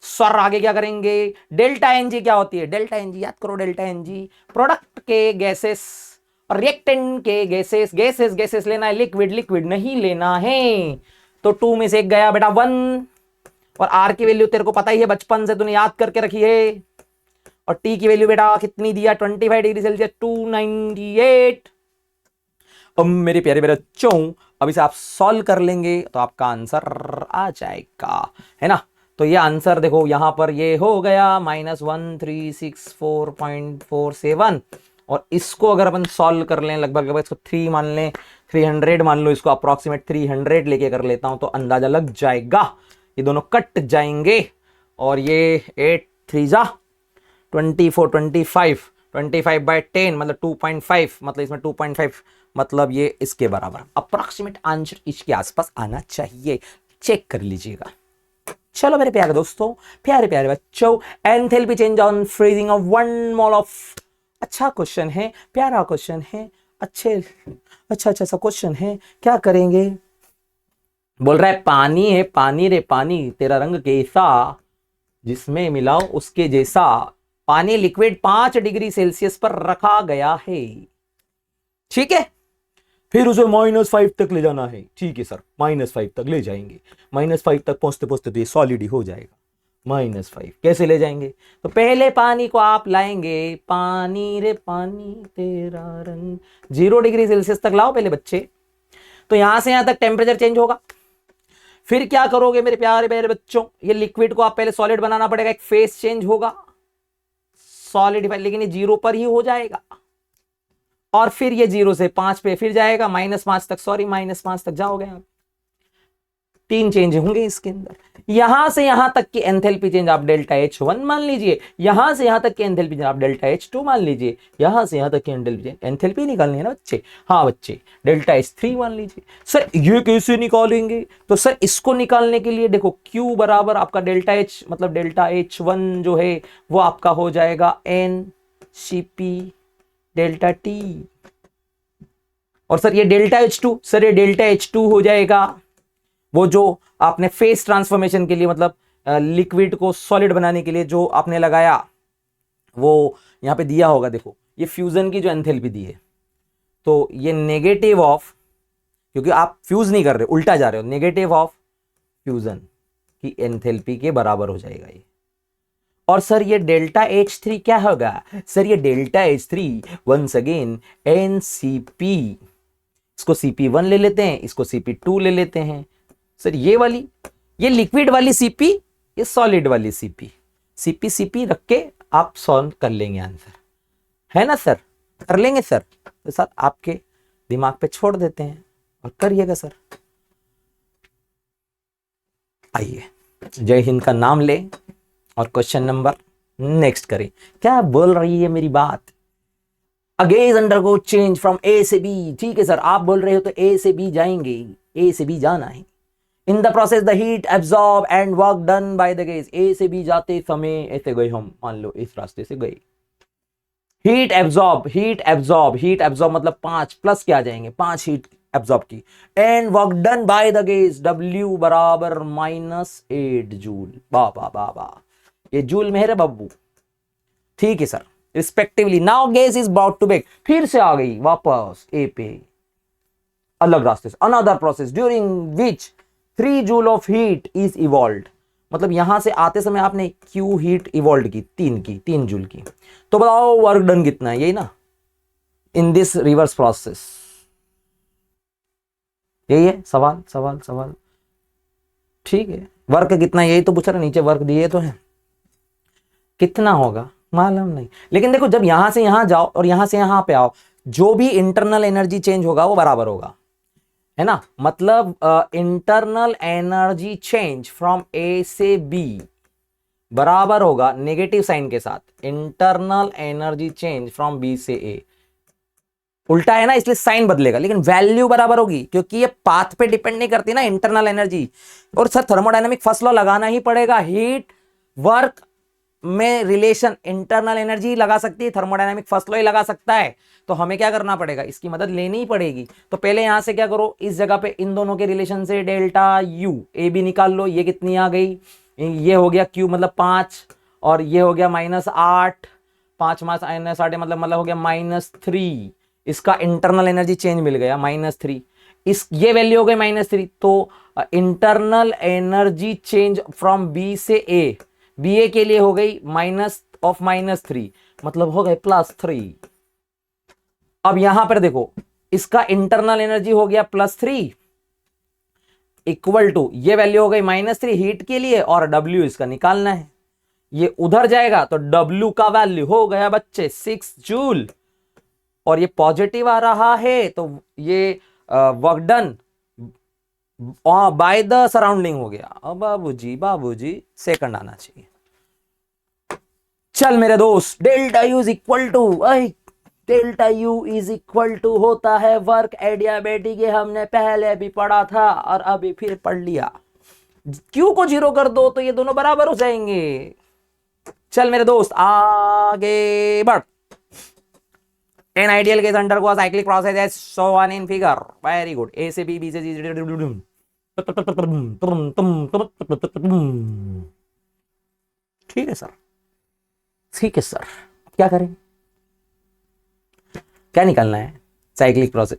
सर आगे क्या करेंगे? डेल्टा एनजी क्या होती है? डेल्टा एनजी याद करो, डेल्टा एनजी प्रोडक्ट के गैसेस और रिएक्टेंट के गैसेस, गैसेस गैसेस लेना है, लिक्विड लिक्विड नहीं लेना है। तो 2 में से 1 गया बेटा 1, और आर की वैल्यू तेरे को पता ही है, बचपन से तूने याद करके रखी है। और टी की वैल्यू बेटा कितनी दिया? 25 डिग्री सेल्सियस, 298। अब मेरे प्यारे मेरे बच्चों, अब इसे आप सॉल्व कर लेंगे तो आपका आंसर आ जाएगा, है ना। तो ये आंसर देखो यहां पर ये हो गया -1364.47। और इसको अगर अपन सॉल्व कर लें, लगभग इसको 3 मान लें, 300 मान लो इसको, अप्रोक्सीमेट 300 लेके कर लेता हूं तो अंदाजा लग जाएगा। ये दोनों कट जाएंगे और ये 8 3 जा 24, 25/10 मतलब 2.5, मतलब इसमें 2.5 मतलब ये इसके बराबर, अप्रोक्सीमेट आंसर इसके आसपास आना चाहिए। चेक कर लीजिएगा। चलो मेरे प्यारे दोस्तों, प्यारे प्यारे बच्चों, enthalpy change on freezing of 1 mole of, अच्छा क्वेश्चन है, प्यारा क्वेश्चन है, अच्छा सा क्वेश्चन है। क्या करेंगे? बोल रहा है पानी है पानी रे पानी, तेरा रंग कैसा, जिसमें मिलाओ उसके जैसा। पानी लिक्विड 5 डिग्री सेल्सियस पर रखा गया है, ठीक है। फिर उसे -5 तक ले जाना है, ठीक है सर, -5 तक ले जाएंगे। -5 तक पहुंचते पहुंचते तो ये सॉलिड ही हो जाएगा। -5 कैसे ले जाएंगे? तो पहले पानी को आप लाएंगे, पानी रे पानी तेरा रंग, 0 डिग्री सेल्सियस तक लाओ पहले बच्चे। तो यहां से यहां तक टेम्परेचर चेंज होगा। फिर क्या करोगे मेरे प्यारे प्यारे बच्चों? ये लिक्विड को आप पहले सॉलिड बनाना पड़ेगा, एक फेस चेंज होगा, सॉलिडिफाई, लेकिन ये 0 पर ही हो जाएगा। और फिर ये 0 से 5 पे फिर जाएगा, -5 तक, सॉरी -5 तक जाओगे आप। 3 चेंज होंगे इसके अंदर। यहां से यहां तक की एंथैल्पी चेंज आप डेल्टा H1 मान लीजिए, यहां से यहां तक की एंथैल्पी चेंज आप डेल्टा H2 मान लीजिए, यहां से यहां तक की एंथैल्पी निकालनी है ना बच्चे। हाँ बच्चे, डेल्टा H3 मान लीजिए। सर ये कैसे निकालेंगे? तो सर इसको निकालने के लिए देखो, Q बराबर आपका डेल्टा H मतलब डेल्टा H1 जो है वो आपका हो जाएगा NCP डेल्टा T। और सर ये डेल्टा H2, सर ये डेल्टा H2 हो जाएगा वो जो आपने फेस ट्रांसफॉर्मेशन के लिए, मतलब लिक्विड को सॉलिड बनाने के लिए जो आपने लगाया, वो यहां पे दिया होगा। देखो ये फ्यूजन की जो एंथैल्पी दी है, तो ये नेगेटिव ऑफ, क्योंकि आप फ्यूज नहीं कर रहे, उल्टा जा रहे हो, नेगेटिव ऑफ फ्यूजन की एंथैल्पी के बराबर हो जाएगा ये। और सर ये डेल्टा H3 क्या होगा? सर ये delta H3 once again NCP, इसको CP1 ले लेते हैं, इसको CP2 ले लेते हैं। सर ये वाली, ये लिक्विड वाली CP, ये सॉलिड वाली CP, CP रख के आप सॉल्व कर लेंगे आंसर, है ना सर? कर लेंगे सर? तो सर आपके दिमाग पे छोड़ देते हैं और करिएगा सर। आइए जय हिंद का नाम ले और क्वेश्चन नंबर नेक्स्ट करें। क्या बोल रही है मेरी बात? Again undergo change from A से B, ठीक है सर, आप बोल रहे हो तो A से B जाएंगे, A से B जाना है। In the process the heat absorb and work done by the gas. A से B जाते समय ऐसे गए हम, मान लो इस रास्ते से गए, हीट एब्जॉर्ब मतलब 5 प्लस क्या आ जाएंगे, 5 हीट एब्जॉर्ब की, and work done by the gas W बराबर -8 जूल। बाबा ये जूल में है रे बब्बू, ठीक है sir, respectively. Now gas is about to back, फिर से आ गई वापस A पे, अलग रास्ते से, another process during which 3 joule of heat is evolved. मतलब यहां से आते समय आपने Q हीट इवॉल्व की 3 जूल की, तो बताओ वर्क डन कितना है? यही ना, इन दिस रिवर्स प्रोसेस, यही है सवाल, ठीक है। वर्क कितना, यही तो पूछ रहा, नीचे वर्क दिए तो है, कितना होगा मालूम नहीं। लेकिन देखो जब यहां से यहां जाओ और यहां से यहां पे आओ, जो भी इंटरनल एनर्जी चेंज होगा वो बराबर होगा। है ना, मतलब internal energy change from A से बी बराबर होगा नेगेटिव साइन के साथ internal energy change from B से ए। उल्टा है ना, इसलिए साइन बदलेगा, लेकिन वैल्यू बराबर होगी क्योंकि ये पाथ पे डिपेंड नहीं करती ना इंटरनल एनर्जी। और सर थर्मोडायनेमिक फर्स्ट लॉ लगाना ही पड़ेगा, हीट वर्क में रिलेशन इंटरनल एनर्जी लगा सकती है, थर्मोडायनेमिक फर्स्ट लॉ ही लगा सकता है। तो हमें क्या करना पड़ेगा, इसकी मदद लेनी ही पड़ेगी। तो पहले यहां से क्या करो, इस जगह पे इन दोनों के रिलेशन से डेल्टा यू ए बी निकाल लो। ये कितनी आ गई, ये हो गया क्यू मतलब 5, और ये हो गया -8, 5 -8 मतलब हो गया -3। इसका इंटरनल एनर्जी चेंज मिल गया -3, इस ये वैल्यू हो गई -3। तो internal energy change from B से ए, बी ए के लिए हो गई -3 मतलब हो गए +3। अब यहां पर देखो, इसका इंटरनल एनर्जी हो गया +3 इक्वल टू ये वैल्यू हो गई -3 हीट के लिए, और W इसका निकालना है। ये उधर जाएगा तो W का वैल्यू हो गया बच्चे 6 जूल, और ये पॉजिटिव आ रहा है तो ये work done by the surrounding हो गया। अब बाबूजी सेकंड आना चाहिए। चल मेरे दोस्त, delta U is equal to, delta U is equal to होता है वर्क एडियाबेटिक। ये हमने पहले भी पढ़ा था और अभी फिर पढ़ लिया। क्यू को 0 कर दो तो ये दोनों बराबर हो जाएंगे। चल मेरे दोस्त आगे बढ़। An ideal case undergo a cyclic process as shown in figure. Very good. A से B, B से C। ठीक है सर, ठीक है सर। क्या करें, क्या निकालना है, cyclic process,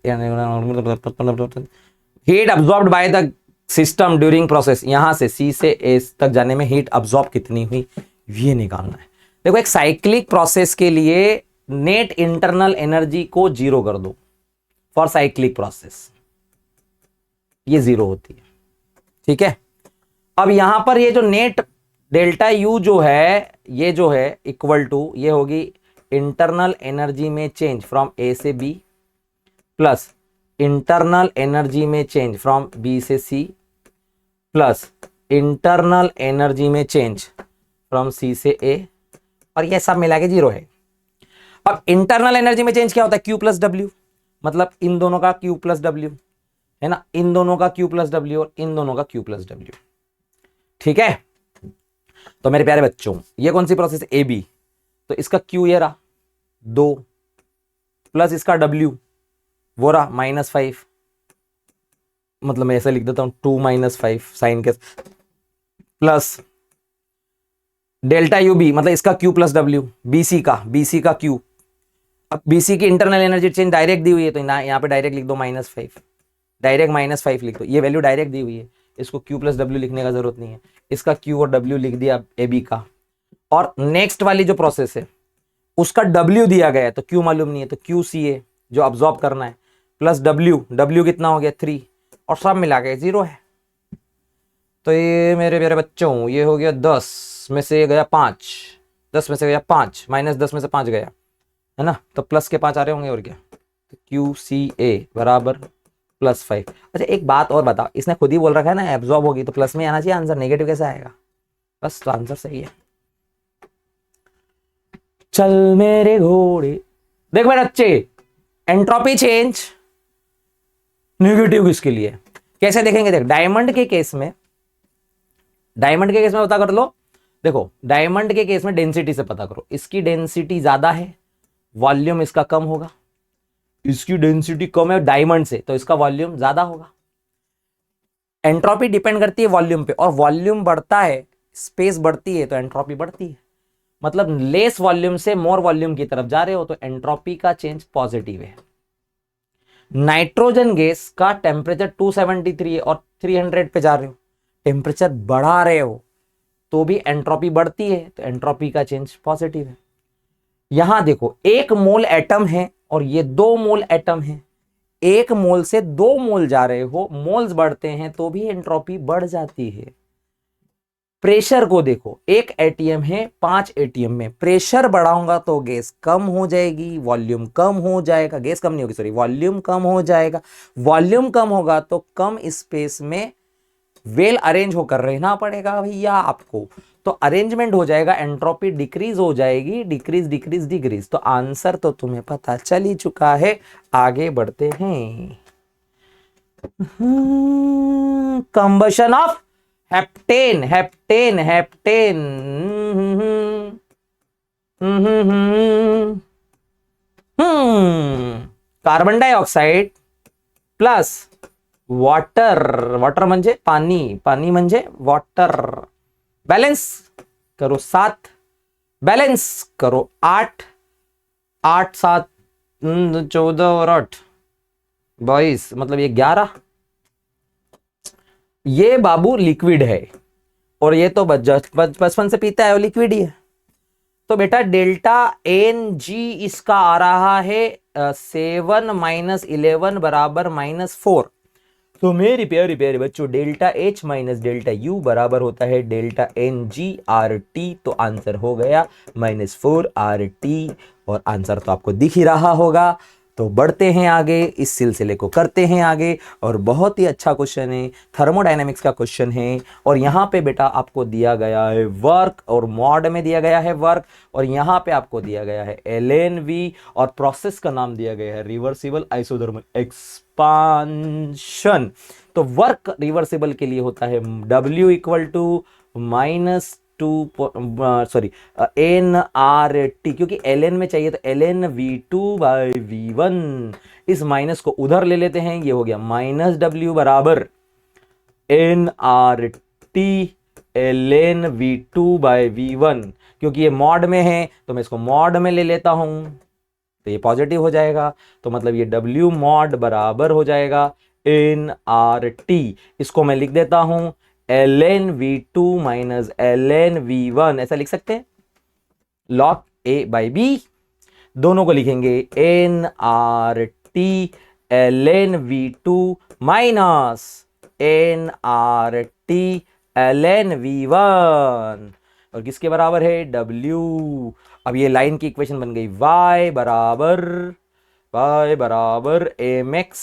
heat absorbed by the system during process. यहां से C से A तक जाने में हीट अब्सॉर्ब कितनी हुई ये निकालना है। देखो एक साइक्लिक प्रोसेस के लिए नेट इंटरनल एनर्जी को 0 कर दो फॉर साइक्लिक प्रोसेस, ये 0 होती है। ठीक है, अब यहां पर ये जो नेट डेल्टा यू जो है, ये जो है इक्वल टू ये होगी इंटरनल एनर्जी में चेंज फ्रॉम ए से बी प्लस इंटरनल एनर्जी में चेंज फ्रॉम बी से सी प्लस इंटरनल एनर्जी में चेंज फ्रॉम सी से ए, और ये सब मिला के 0 है। अब इंटरनल एनर्जी में चेंज क्या होता है, Q प्लस W, मतलब इन दोनों का Q प्लस W है ना, इन दोनों का Q प्लस W और इन दोनों का Q प्लस W। ठीक है, तो मेरे प्यारे बच्चों ये कौन सी प्रोसेस है, AB, तो इसका Q ये रहा 2 प्लस इसका W वो रहा -5, मतलब मैं ऐसा लिख देता हूं 2 - 5 साइन के, प्लस डेल्टा यू बी मतलब इसका Q प्लस W, BC का Q। अब BC की इंटरनल एनर्जी चेंज डायरेक्ट दी हुई है तो यहाँ पे डायरेक्ट लिख दो -5, डायरेक्ट -5 लिख दो, ये वैल्यू डायरेक्ट दी हुई है, इसको Q प्लस W लिखने का जरूरत नहीं है। इसका Q और W लिख दिया AB का, और नेक्स्ट वाली जो प्रोसेस है उसका W दिया गया है तो Q मालूम नहीं है, तो QCA जो अब्सॉर्ब करना है प्लस W कितना हो गया 3, और सब मिला के 0 है। तो ये मेरे प्यारे बच्चों ये हो गया 10 में से गया 5, 10 में से गया 5 -10 में से 5 गया है ना, तो प्लस के 5 आ रहे होंगे और क्या, तो QCA बराबर +5। अच्छा एक बात और बताओ, इसने खुद ही बोल रखा है ना एब्जॉर्ब होगी तो प्लस में आना चाहिए आंसर, नेगेटिव कैसे आएगा, बस तो आंसर सही है। चल मेरे घोड़े, देख मेरे बच्चे एंट्रोपी चेंज नेगेटिव किसके लिए, कैसे देखेंगे, देख डायमंड के केस में पता कर लो। देखो डायमंड के केस में डेंसिटी से पता करो, इसकी डेंसिटी ज्यादा है, वॉल्यूम इसका कम होगा, इसकी डेंसिटी कम है डायमंड से तो इसका वॉल्यूम ज्यादा होगा। एंट्रोपी डिपेंड करती है वॉल्यूम पे, और वॉल्यूम बढ़ता है स्पेस बढ़ती है तो एंट्रोपी बढ़ती है, मतलब लेस वॉल्यूम से मोर वॉल्यूम की तरफ जा रहे हो तो एंट्रोपी का चेंज पॉजिटिव है। नाइट्रोजन गैस का टेम्परेचर 273 है और 300 पे जा रहे हो, टेम्परेचर बढ़ा रहे हो तो भी एंट्रोपी बढ़ती है, तो एंट्रोपी का चेंज पॉजिटिव है। यहां देखो 1 मोल एटम है और ये 2 मोल एटम है, 1 मोल से 2 मोल जा रहे हो, मोल्स बढ़ते हैं तो भी एंट्रोपी बढ़ जाती है। प्रेशर को देखो, एक एटीएम है 5 एटीएम में, प्रेशर बढ़ाऊंगा तो गैस कम हो जाएगी, वॉल्यूम कम हो जाएगा, गैस कम नहीं होगी सॉरी, वॉल्यूम कम हो जाएगा, वॉल्यूम कम होगा तो कम स्पेस में वेल अरेंज होकर रहना पड़ेगा भैया आपको, तो अरेंजमेंट हो जाएगा, एंट्रोपी डिक्रीज हो जाएगी, डिक्रीज डिक्रीज डिक्रीज। तो आंसर तो तुम्हें पता चल ही चुका है, आगे बढ़ते हैं। Combustion of heptane, heptane, heptane, carbon dioxide plus water, water म्हणजे पाणी, पाणी म्हणजे वॉटर, बैलेंस करो 7, बैलेंस करो 8, 8 7 14 और 8 22, मतलब ये 11। ये बाबू लिक्विड है और ये तो बचपन से पीता है और लिक्विड ही है, तो बेटा डेल्टा एन जी इसका आ रहा है 7 माइनस 11 बराबर -4। तो मेरे प्यारे बच्चों delta H minus delta U बराबर होता है delta N G R T, तो आंसर हो गया -4 आर टी, और आंसर तो आपको दिख ही रहा होगा। तो बढ़ते हैं आगे, इस सिलसिले को करते हैं आगे, और बहुत ही अच्छा क्वेश्चन है, थर्मोडायनेमिक्स का क्वेश्चन है, और यहाँ पे बेटा आपको दिया गया है वर्क, और मॉड में दिया गया है वर्क, और यहाँ पे आपको दिया गया है LNV, और प्रोसेस का नाम दिया गया है रिवर्सिबल आइसोथर्मल एक्सपांशन। तो वर्क रिवर्सिबल के लिए होता है W इक्वल टू -NRT, क्योंकि LN में चाहिए तो LNV2/V1, इस माइनस को उधर ले लेते हैं, ये हो गया -W बराबर NRT LNV2/V1, क्योंकि ये मॉड में है तो मैं इसको मॉड में ले लेता हूं, तो ये पॉजिटिव हो जाएगा, तो मतलब ये W मॉड बराबर हो जाएगा NRT, इसको मैं लिख देता हूं LNV2 माइनस LNV1, ऐसा लिख सकते हैं, log A/B, दोनों को लिखेंगे NRT LNV2 minus NRT LNV1, और किसके बराबर है W। अब ये लाइन की इक्वेशन बन गई y बराबर mx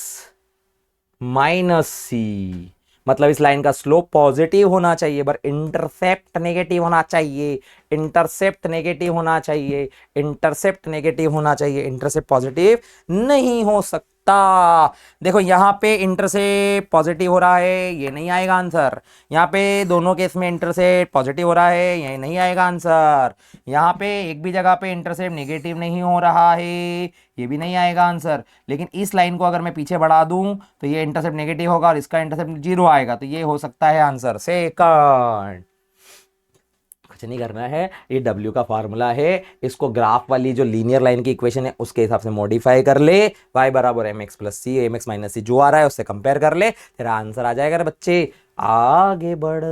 माइनस सी, मतलब इस लाइन का स्लोप पॉजिटिव होना चाहिए, पर इंटरसेप्ट नेगेटिव होना चाहिए, इंटरसेप्ट नेगेटिव होना चाहिए, इंटरसेप्ट नेगेटिव होना चाहिए, इंटरसेप्ट पॉजिटिव नहीं हो सकता। देखो यहाँ पे इंटरसेप्ट पॉजिटिव हो रहा है, ये नहीं आएगा आंसर, यहाँ पे दोनों केस में इंटरसेप्ट पॉजिटिव हो रहा है, ये नहीं आएगा आंसर, यहाँ पे एक भी जगह पे इंटरसेप्ट नेगेटिव नहीं हो रहा है, ये भी नहीं आएगा आंसर। लेकिन इस लाइन को अगर मैं पीछे बढ़ा दूं तो ये इंटरसेप्ट नेगेटिव होगा और इसका इंटरसेप्ट 0 आएगा, तो ये हो सकता है आंसर सेकंड। कुछ नहीं करना है, ये W का फार्मूला है, इसको ग्राफ वाली जो लीनियर लाइन की इक्वेशन है उसके हिसाब से मॉडिफाई कर ले, y बराबर mx प्लस सी, mx माइनस सी जो आ रहा है उससे कंपेयर कर ले, तेरा आंसर आ जाएगा रे बच्चे। आगे बढ़,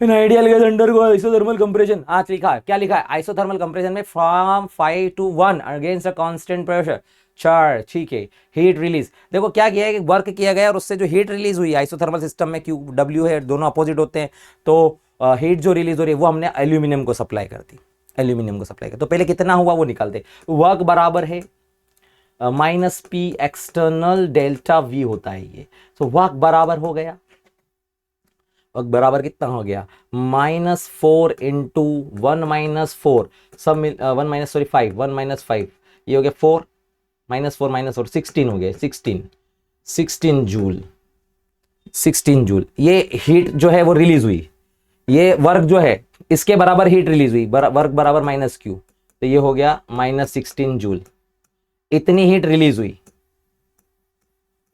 in ideal gas undergo isothermal compression, आज लिखा है, क्या लिखा है, आइसोथर्मल कंप्रेशन में from 5 to 1 against a constant pressure, चार, ठीक है, हीट रिलीज। देखो क्या किया है कि वर्क किया गया और उससे जो हीट रिलीज हुई आइसोथर्मल सिस्टम में, क्यू W है, दोनों अपोजिट होते हैं, तो हीट जो रिलीज हो रही है वो हमने एल्यूमिनियम को सप्लाई कर दी, एल्यूमिनियम को सप्लाई कर, तो पहले कितना हुआ वो निकालते, वर्क बराबर है -P एक्सटर्नल डेल्टा V होता है ये, तो वर्क बराबर हो गया, वर्क बराबर कितना हो गया, -4 इंटू 1 - 4 सब 1 - सॉरी 5 1 - 5, ये हो गया 4 -4 -4 16 हो गया, 16 जूल, 16 जूल ये हीट जो है वो रिलीज हुई, ये वर्क जो है इसके बराबर हीट रिलीज हुई, वर्क बराबर -Q, तो ये हो गया -16 जूल, इतनी हीट रिलीज हुई,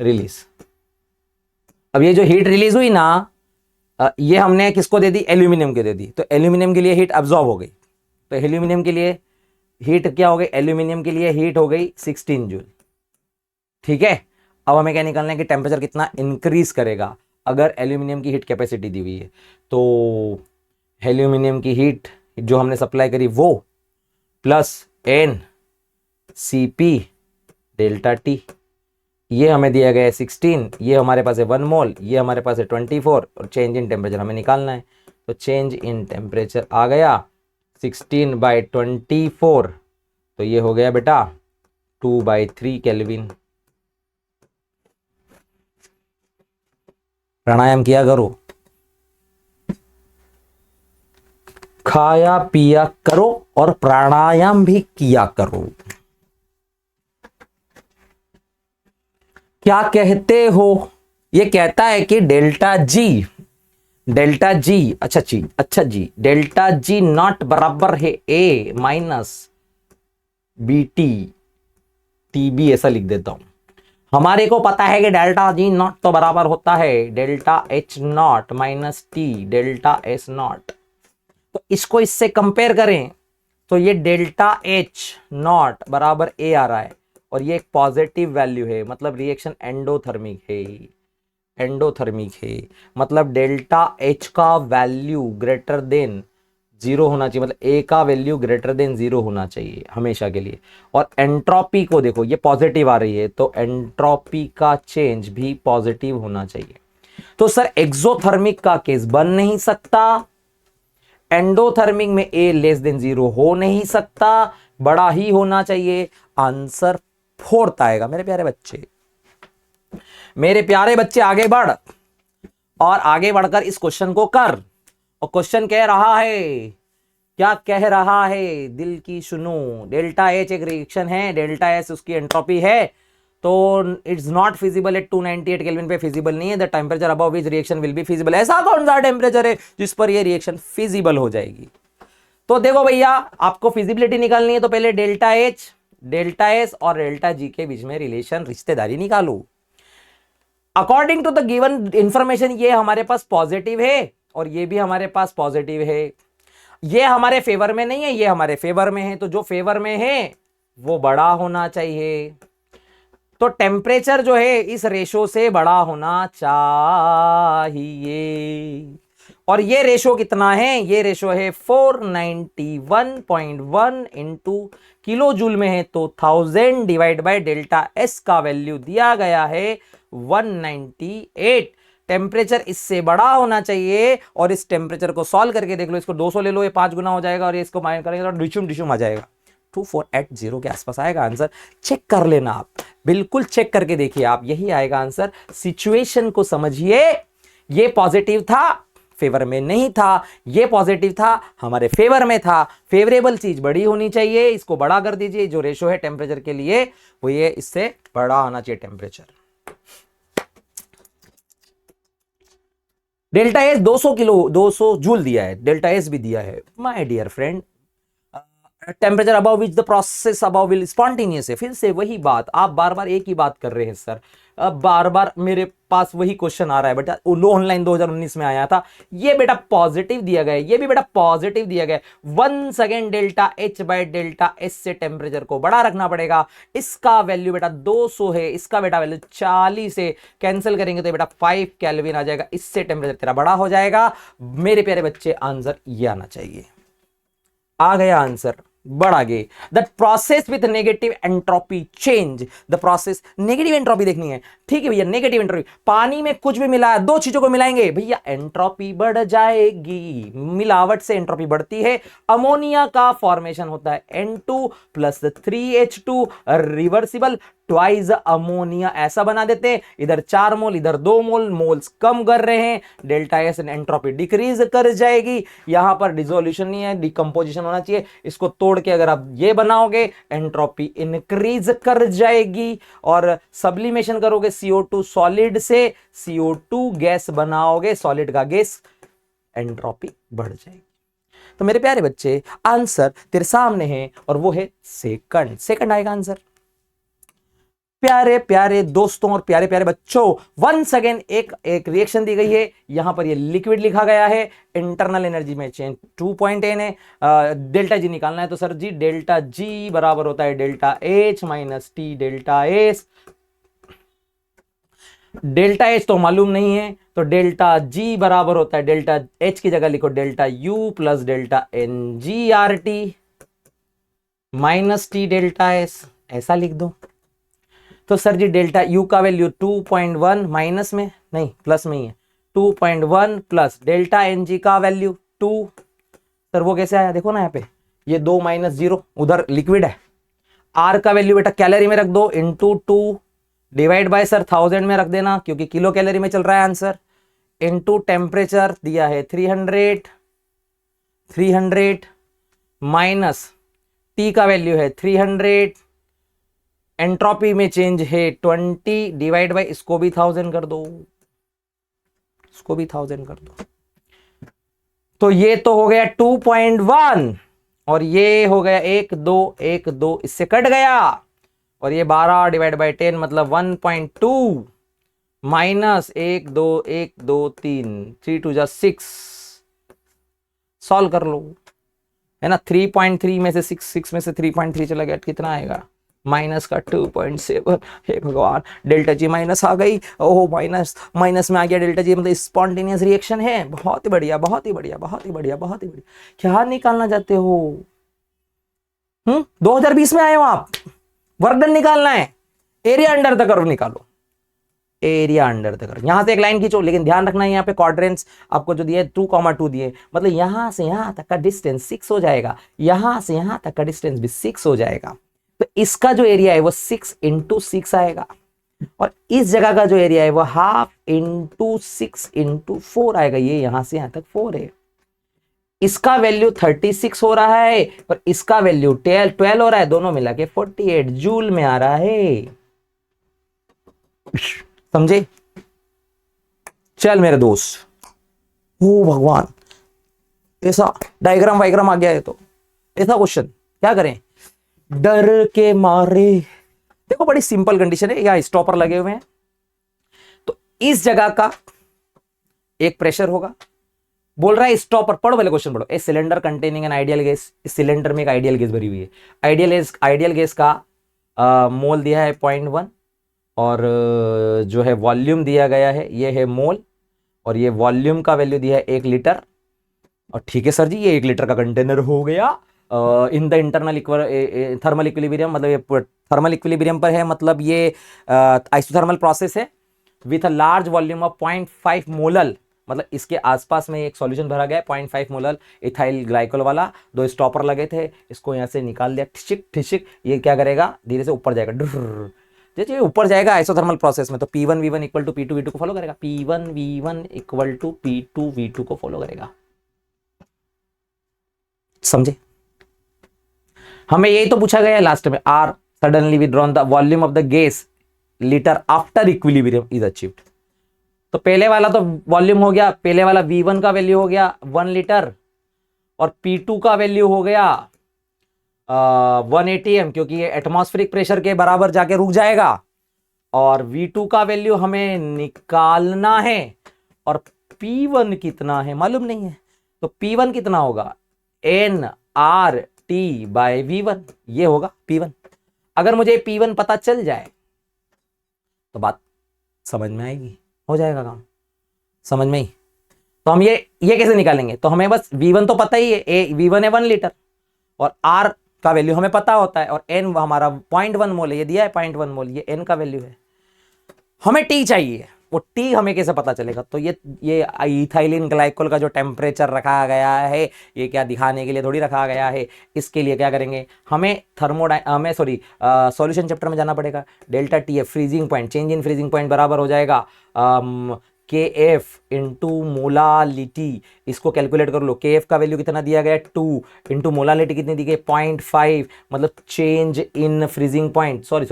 रिलीज। अब ये जो हीट रिलीज हुई ना, ये हमने किसको दे दी, एल्यूमिनियम के दे दी, तो एल्यूमिनियम के लिए हीट अब्सॉर्ब हो गई, तो एल्यूमिनियम के लिए हीट क्या हो गई, एल्यूमिनियम के लिए हीट हो गई 16 जूल, ठीक है। अब हमें क्या निकालना है कि टेम्परेचर कितना इंक्रीज करेगा अगर एल्यूमिनियम की हीट कैपेसिटी दी हुई है, तो एल्यूमिनियम की हीट जो हमने सप्लाई करी वो प्लस NCP डेल्टा T, ये हमें दिया गया है 16, ये हमारे पास है 1 मोल, ये हमारे पास है 24 और चेंज इन टेम्परेचर हमें निकालना है। तो चेंज इन टेम्परेचर आ गया 16/24, तो ये हो गया बेटा 2/3 केल्विन। प्राणायाम किया करो, खाया पिया करो और प्राणायाम भी किया करो। क्या कहते हो? ये कहता है कि डेल्टा जी, अच्छा जी डेल्टा जी नॉट बराबर है ए माइनस बी टी बी, ऐसा लिख देता हूं। हमारे को पता है कि डेल्टा जी नॉट तो बराबर होता है delta H not minus T delta S not. तो इसको इससे कंपेयर करें तो ये डेल्टा एच नॉट बराबर ए आ रहा है और ये एक पॉजिटिव वैल्यू है, मतलब रिएक्शन एंडोथर्मिक है, मतलब डेल्टा एच का वैल्यू ग्रेटर देन 0 होना चाहिए, मतलब ए का वैल्यू ग्रेटर देन 0 होना चाहिए हमेशा के लिए। और एंट्रोपी को देखो, ये पॉजिटिव आ रही है तो एंट्रोपी का चेंज भी पॉजिटिव होना चाहिए। तो सर एक्सोथर्मिक का केस बन नहीं सकता, एंडोथर्मिक में ए लेस देन 0 हो नहीं सकता, बड़ा ही होना चाहिए। आंसर 4 आएगा मेरे प्यारे बच्चे। मेरे प्यारे बच्चे आगे बढ़ और आगे बढ़कर इस क्वेश्चन को कर। और क्वेश्चन कह रहा है, क्या कह रहा है दिल की सुनो। डेल्टा एच एक रिएक्शन है, डेल्टा एस उसकी एंट्रोपी है, तो it's not feasible at 298 kelvin पे फिजिबल नहीं है। The temperature above which reaction will be feasible. ऐसा कौन सा टेम्परेचर है जिस पर ये रिएक्शन फिजिबल हो जाएगी? तो देखो भैया, आपको फिजिबिलिटी निकालनी है तो पहले डेल्टा एच, डेल्टा एस और डेल्टा जी के बीच में रिलेशन, रिश्तेदारी निकालो। According to the given information ये हमारे पास पॉजिटिव है और ये भी हमारे पास पॉजिटिव है। ये हमारे फेवर में नहीं है, ये हमारे फेवर में है, तो जो फेवर में है वो बड़ा होना चाहिए। तो टेम्परेचर जो है इस रेशो से बड़ा होना चाहिए। और ये रेशो कितना है? ये रेशो है 491.1 इंटू किलो जूल में है तो 1000 डिवाइड बाय डेल्टा एस का वैल्यू दिया गया है 198। टेम्परेचर इससे बड़ा होना चाहिए और इस टेम्परेचर को सॉल्व करके देख लो, इसको 200 ले लो, ये 5 गुना हो जाएगा और ये इसको माइनस करेंगे तो डिशुम आ जाएगा, 2480 के आसपास आएगा आंसर। चेक कर लेना आप, बिल्कुल चेक करके देखिए आप, यही आएगा आंसर। सिचुएशन को समझिए, ये पॉजिटिव था, फेवर में नहीं था, ये पॉजिटिव था, हमारे फेवर में था। फेवरेबल चीज बड़ी होनी चाहिए, इसको बड़ा कर दीजिए। जो रेशो है टेम्परेचर के लिए वो ये इससे बड़ा होना चाहिए टेम्परेचर। डेल्टा एस 200 जूल दिया है, डेल्टा एस भी दिया है my dear friend. Temperature above which the process above will spontaneous है। फिर से वही बात, आप बार बार एक ही बात कर रहे हैं सर। अब बार बार मेरे पास वही क्वेश्चन आ रहा है बेटा, ऑनलाइन 2019 में आया था। ये बेटा पॉजिटिव दिया गया है, ये भी बेटा पॉजिटिव दिया गया है। Once again delta H by delta S से टेम्परेचर को बड़ा रखना पड़ेगा। इसका वैल्यू बेटा 200 है, इसका बेटा वैल्यू 40 है, कैंसिल करेंगे तो बेटा 5 केल्विन आ जाएगा, इससे टेम्परेचर तेरा बड़ा हो जाएगा। मेरे प्यारे बच्चे आंसर ये आना चाहिए। आ गया आंसर, बढ़ आगे। The process with negative entropy change, the process, negative entropy देखनी है, ठीक है भैया। नेगेटिव एंट्रोपी, पानी में कुछ भी मिला है, दो चीजों को मिलाएंगे भैया एंट्रोपी बढ़ जाएगी। मिलावट से एंट्रोपी बढ़ती है। अमोनिया का फॉर्मेशन होता है N2 plus 3H2, reversible twice ammonia, ऐसा बना देते हैं। इधर 4 मोल, इधर 2 मोल, मोल्स कम कर रहे हैं, डेल्टा एस एंट्रोपी डिक्रीज कर जाएगी। यहां पर डिसोल्यूशन नहीं है, डिकम्पोजिशन होना चाहिए। इसको तोड़ के अगर आप ये बनाओगे एंट्रोपी इंक्रीज कर जाएगी। और सब्लिमेशन करोगे CO2 सॉलिड से, CO2 गैस बनाओगे, सॉलिड का गैस, एंट्रोपी बढ़ जाएगी। तो मेरे प्यारे बच्चे आंसर तेरे सामने है और वो है सेकंड आएगा आंसर। प्यारे प्यारे दोस्तों और प्यारे प्यारे बच्चों, वंस अगेन एक रिएक्शन दी गई है। यहां पर ये लिक्विड लिखा गया है, इंटरनल एनर्जी में चेंज 2.n है। डेल्टा जी निकालना है तो सर जी डेल्टा जी बराबर होता है delta H minus T delta S. Delta H तो मालूम नहीं है तो डेल्टा जी बराबर होता है, डेल्टा एच की जगह लिखो delta U plus delta N G R T minus T delta S, ऐसा लिख दो। तो सर जी डेल्टा यू का वैल्यू 2.1 माइनस में नहीं प्लस में ही है, 2.1 प्लस डेल्टा एन जी का वैल्यू 2। सर वो कैसे आया, देखो ना यहाँ पे ये 2 माइनस 0, उधर लिक्विड है। आर का वैल्यू बेटा कैलोरी में रख दो, इंटू 2 डिवाइड बाय सर 1000 में रख देना क्योंकि किलो कैलोरी में चल रहा है आंसर, इंटू टेम्परेचर दिया है 300 माइनस टी का वैल्यू है 300, एंट्रोपी में चेंज है 20 डिवाइड बाय इसको भी 1000 कर दो, इसको भी 1000 कर दो। तो ये तो हो गया 2.1 और ये हो गया 1 2 1 2, इससे कट गया और ये 12 डिवाइड बाय 10 मतलब 1.2 माइनस 1 2 1 2 3 3 2 जा 6, सॉल्व कर लो, है ना। 3.3 में से 6 में से 3.3 चला गया, कितना आएगा माइनस का 2.7। हे भगवान, डेल्टा जी माइनस आ गई, ओह माइनस माइनस में आ गया डेल्टा जी, मतलब स्पॉन्टेनियस रिएक्शन है। बहुत ही बढ़िया बहुत ही बढ़िया बहुत ही बढ़िया बहुत ही बढ़िया। क्या निकालना चाहते हो? 2020 में आए हो आप, वर्क डन निकालना है, एरिया अंडर द कर्व निकालो, एरिया अंडर द कर्व। यहां से एक लाइन खींचो, लेकिन ध्यान रखना है यहाँ पे क्वाड्रेंट्स आपको जो दिए 2,2 दिए, मतलब यहां से यहां तक का डिस्टेंस 6 हो जाएगा, यहां से यहां तक का डिस्टेंस भी 6 हो जाएगा। तो इसका जो एरिया है वो 6 इंटू 6 आएगा और इस जगह का जो एरिया है वो हाफ इंटू 6 इंटू 4 आएगा। ये यहां से यहां तक 4 है, इसका वैल्यू 36 हो रहा है और इसका वैल्यू 12 हो रहा है, दोनों मिला के 48 जूल में आ रहा है। समझे? चल मेरे दोस्त, ओ भगवान, ऐसा डायग्राम वाइग्राम आ गया है तो ऐसा क्वेश्चन क्या करें, डर के मारे। देखो बड़ी सिंपल कंडीशन है, यहां स्टॉपर लगे हुए हैं, तो इस जगह का एक प्रेशर होगा, बोल रहा है स्टॉपर, पढ़ो पहले क्वेश्चन पढ़ो। A cylinder containing N ideal gas, इस सिलेंडर में एक आइडियल गैस भरी हुई है, आइडियल गैस का मोल दिया है 0.1 और जो है वॉल्यूम दिया गया है ये है मोल, और ये वॉल्यूम का वैल्यू दिया है 1 लीटर। और ठीक है सर जी, ये 1 लीटर का कंटेनर हो गया in the internal thermal equilibrium, मतलब ये थर्मल इक्विलिब्रियम पर है, मतलब ये आइसोथर्मल प्रोसेस है with a large volume of 0.5 molal, मतलब इसके आसपास में एक सॉल्यूशन भरा गया है 0.5 मोलल इथाइल ग्लाइकोल वाला। 2 स्टॉपर लगे थे, इसको यहां से निकाल दिया, ठिशिक ठिशिक, ये क्या करेगा धीरे से ऊपर जाएगा, जैसे ऊपर जाएगा आइसोथर्मल प्रोसेस में, तो P1 V1 equal to P2 V2 को फॉलो करेगा, P1 V1 equal to P2 V2 को फॉलो करेगा। समझे? हमें यही तो पूछा गया है लास्ट में, are suddenly withdrawn the volume of the gas litre after equilibrium is achieved. तो पहले वाला तो वॉल्यूम हो गया, पहले वाला V1 का वैल्यू हो गया 1 लीटर और P2 का वैल्यू हो गया 1 ATM, क्योंकि ये एटमॉस्फेरिक प्रेशर के बराबर जाके रुक जाएगा, और V2 का वैल्यू हमें निकालना है, और P1 कितना है मालूम नहीं है, तो P1 कितना होगा nRT बाय V1, ये होगा P1। अगर मुझे P1 पता चल जाए तो बात समझ में आएगी, हो जाएगा काम समझ में ही। तो हम ये कैसे निकालेंगे, तो हमें बस V1 तो पता ही है, V1 है 1 लीटर और R का वैल्यू हमें पता होता है, और N हमारा 0.1 मोल है, ये दिया है 0.1 मोल, ये N का वैल्यू है। हमें T चाहिए, वो T हमें कैसे पता चलेगा, तो ये इथाइलिन ग्लाइकोल का जो टेम्परेचर रखा गया है, ये क्या दिखाने के लिए थोड़ी रखा गया है, इसके लिए क्या करेंगे, हमें सॉल्यूशन चैप्टर में जाना पड़ेगा। Delta TF freezing point, change in freezing point बराबर हो जाएगा KF इंटू मोलालिटी, इसको कैलकुलेट कर लो। KF का वैल्यू कितना दिया गया 2 इंटू मोलालिटी कितनी दी गई 0.5, मतलब change in freezing point, sorry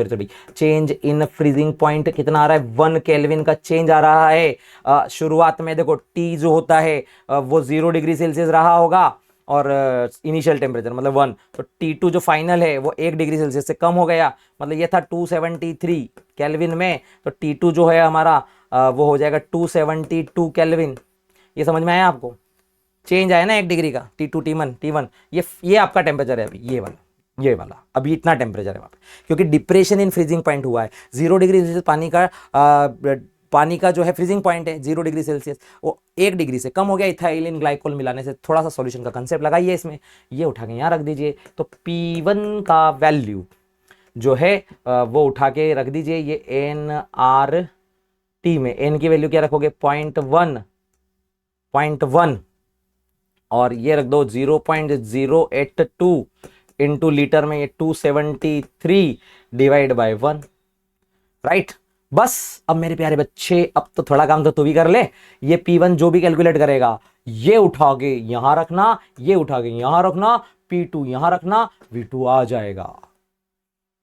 change in freezing point कितना आ रहा है 1 केल्विन का चेंज आ रहा है। शुरुआत में देखो T जो होता है वो 0 डिग्री सेल्सियस रहा होगा और इनिशियल टेम्परेचर मतलब 1, तो T2 जो फाइनल है वो 1 डिग्री सेल्सियस से कम हो गया, मतलब ये था 273 केल्विन में, तो T2 जो है हमारा वो हो जाएगा 272 केल्विन। ये समझ में आया आपको, चेंज आया ना 1 डिग्री का, T2 T1 ये आपका टेम्परेचर है अभी, ये वाला अभी इतना टेम्परेचर है वहाँ पे, क्योंकि डिप्रेशन इन फ्रीजिंग पॉइंट हुआ है। 0 डिग्री सेल्सियस पानी का जो है फ्रीजिंग पॉइंट है 0 डिग्री सेल्सियस, वो 1 डिग्री से कम हो गया इथाइलिन ग्लाइकोल मिलाने से। थोड़ा सा सॉल्यूशन का कंसेप्ट लगाइए इसमें, ये उठा के यहाँ रख दीजिए। तो P1 का वैल्यू जो है वो उठा के रख दीजिए। ये एन आर टी में एन की वैल्यू क्या रखोगे 0.1 और ये रख दो 0.082 इंटू लीटर में ये 273 डिवाइड बाय 1, राइट। बस अब मेरे प्यारे बच्चे अब तो थोड़ा काम तो तू भी कर ले। ये P1 जो भी कैलकुलेट करेगा ये उठा के यहां रखना, ये उठा के यहां रखना, P2 यहां रखना, V2 आ जाएगा।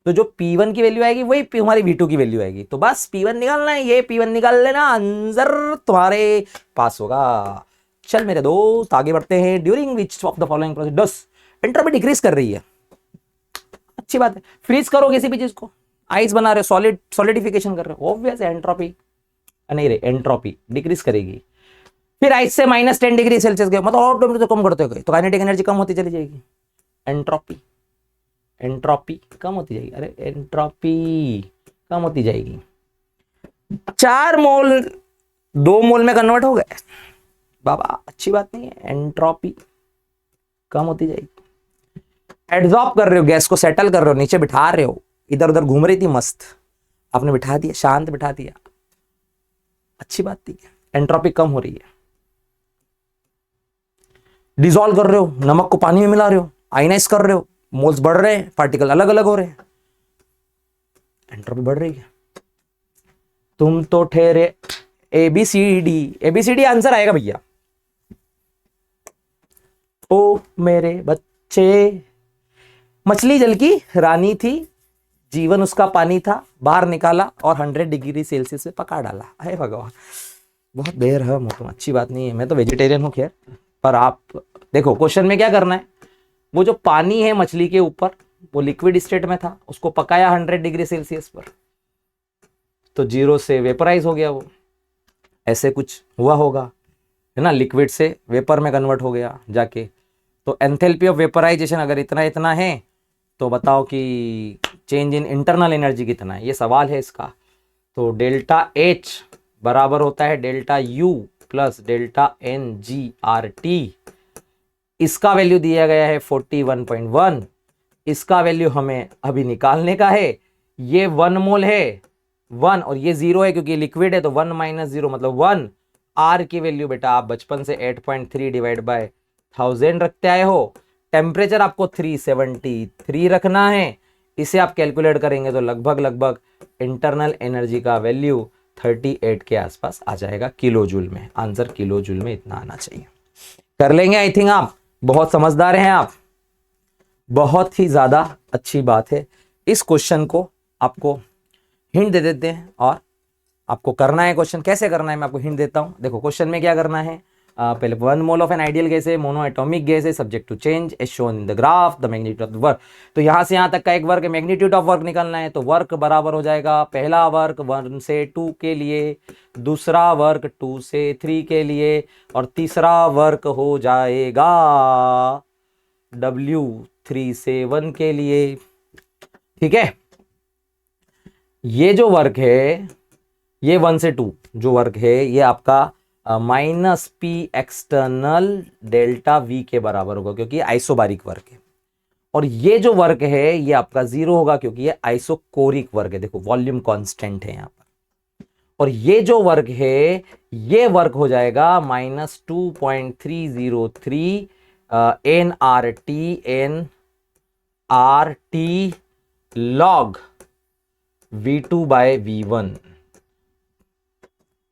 तो जो P1 की वैल्यू आएगी वही हमारी V2 की वैल्यू आएगी। तो बस P1 निकालना है, ये P1 निकाल लेना, आंसर तुम्हारे पास होगा। चल मेरे दोस्त आगे बढ़ते हैं। During which of the following process does entropy decrease कर रही है। अच्छी बात है। फ्रीज करो किसी भी चीज को, आइस बना रहे हो, सॉलिडिफिकेशन कर रहे हो, ऑब्वियस है एंट्रोपी नहीं रे एंट्रोपी डिक्रीज करेगी। फिर आइस से -10 डिग्री सेल्सियस गए मतलब और टेम्परेचर कम करते गए तो काइनेटिक एनर्जी कम होती चली जाएगी। एंट्रोपी कम होती जाएगी। अरे एंट्रोपी कम होती जाएगी। 4 मोल 2 मोल में कन्वर्ट हो गए बाबा, अच्छी बात नहीं है। एंट्रोपी कम होती जाएगी। एड्सॉर्ब कर रहे हो गैस को, सेटल कर रहे हो, नीचे बिठा रहे हो, इधर उधर घूम रही थी मस्त, आपने बिठा दिया, शांत बिठा दिया, अच्छी बात थी। एंट्रोपी कम हो रही है। डिसॉल्व कर रहे हो, नमक को पानी में मिला रहे हो, आयनाइज कर रहे हो, मोल्स बढ़ रहे हैं, पार्टिकल अलग अलग हो रहे हैं, एंट्रोपी बढ़ रही है। तुम तो ठहरे एबीसीडी आंसर आएगा भैया। ओ मेरे बच्चे, मछली जल की रानी थी, जीवन उसका पानी था, बाहर निकाला और 100 डिग्री सेल्सियस पे पका डाला। अरे भगवान, बहुत देर है तुम, अच्छी बात नहीं है। मैं तो वेजिटेरियन हूँ खैर, पर आप देखो क्वेश्चन में क्या करना है। वो जो पानी है मछली के ऊपर वो लिक्विड स्टेट में था, उसको पकाया 100 डिग्री सेल्सियस पर, तो 0 से वेपराइज हो गया वो, ऐसे कुछ हुआ होगा है ना, लिक्विड से वेपर में कन्वर्ट हो गया जाके। तो एंथैल्पी ऑफ वेपराइजेशन अगर इतना है तो बताओ कि चेंज इन इंटरनल एनर्जी कितना है, ये सवाल है इसका। तो डेल्टा H बराबर होता है delta U plus delta NGRT। इसका वैल्यू दिया गया है 41.1, इसका वैल्यू हमें अभी निकालने का है। ये 1 मोल है 1 और ये 0 है क्योंकि लिक्विड है, तो 1 - 0 मतलब 1। R की वैल्यू बेटा आप बचपन से 8.3 डिवाइड बाय 1000 रखते आए हो। टेम्परेचर आपको 373 रखना है। इसे आप कैलकुलेट करेंगे तो लगभग इंटरनल एनर्जी का वैल्यू 38 के आसपास आ जाएगा किलो जूल में। आंसर किलो जूल में इतना आना चाहिए। कर लेंगे आई थिंक। आप बहुत समझदार हैं, आप बहुत ही ज्यादा अच्छी बात है। इस क्वेश्चन को आपको हिंट दे देते हैं और आपको करना है। क्वेश्चन कैसे करना है मैं आपको हिंट देता हूं। देखो क्वेश्चन में क्या करना है, पहले 1 mole of an ideal gas है, मोनो एटॉमिक गैस है, subject to change as shown in the graph, the magnitude of the work. तो यहां से यहां तक का एक वर्क है, मैग्नीट्यूड ऑफ वर्क निकालना है। तो वर्क बराबर हो जाएगा, पहला वर्क 1 से 2 के लिए, दूसरा वर्क 2 से 3 के लिए, और तीसरा वर्क हो जाएगा W 3 से 1 के लिए। ठीक है, ये जो वर्क है ये 1 से 2 जो वर्क है ये आपका -P एक्सटर्नल डेल्टा V के बराबर होगा क्योंकि आइसोबारिक वर्क है। और ये जो वर्क है ये आपका 0 होगा क्योंकि ये आइसोकोरिक वर्क है। देखो वॉल्यूम कांस्टेंट है यहां पर। और ये जो वर्क है ये वर्क हो जाएगा -2.303 nRT log V2 by V1।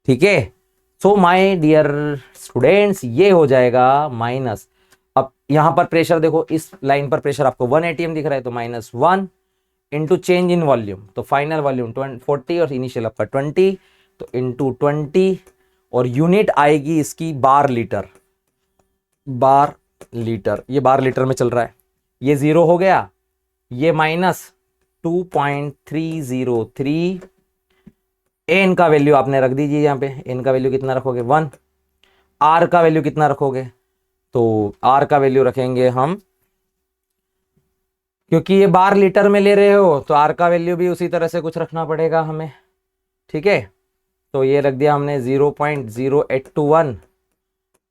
ठीक है, सो माय डियर स्टूडेंट्स ये हो जाएगा माइनस। अब यहां पर प्रेशर देखो, इस लाइन पर प्रेशर आपको 1 atm दिख रहा है, तो -1 इंटू चेंज इन वॉल्यूम, तो फाइनल वॉल्यूम 40 और इनिशियल आपका 20, तो इंटू 20 और यूनिट आएगी इसकी बार लीटर। ये बार लीटर में चल रहा है। ये 0 हो गया, ये -2.303। एन का वैल्यू आपने रख दीजिए यहां पे। एन का वैल्यू कितना रखोगे 1। आर का वैल्यू कितना रखोगे, तो आर का वैल्यू रखेंगे हम, क्योंकि ये बार लीटर में ले रहे हो तो आर का वैल्यू भी उसी तरह से कुछ रखना पड़ेगा हमें। ठीक है, तो ये रख दिया हमने 0.0821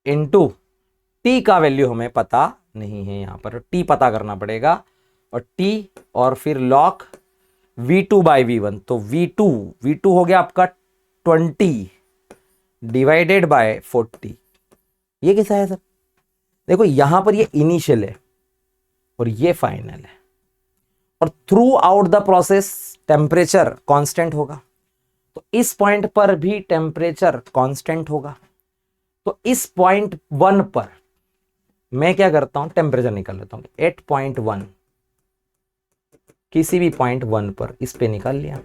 इंटू टी का वैल्यू हमें पता नहीं है, यहां पर टी पता करना पड़ेगा, और टी और फिर लॉग V2 बाई V1, तो V2 हो गया आपका 20 डिवाइडेड बाय 40। ये कैसा है सर? देखो यहां पर ये इनिशियल है और ये फाइनल है, और through out the process temperature constant होगा, तो इस पॉइंट पर भी टेम्परेचर कांस्टेंट होगा। तो इस पॉइंट 1 पर मैं क्या करता हूं, टेम्परेचर निकाल लेता हूं। एट पॉइंट 1, किसी भी पॉइंट 1 पर इस पे निकाल लिया।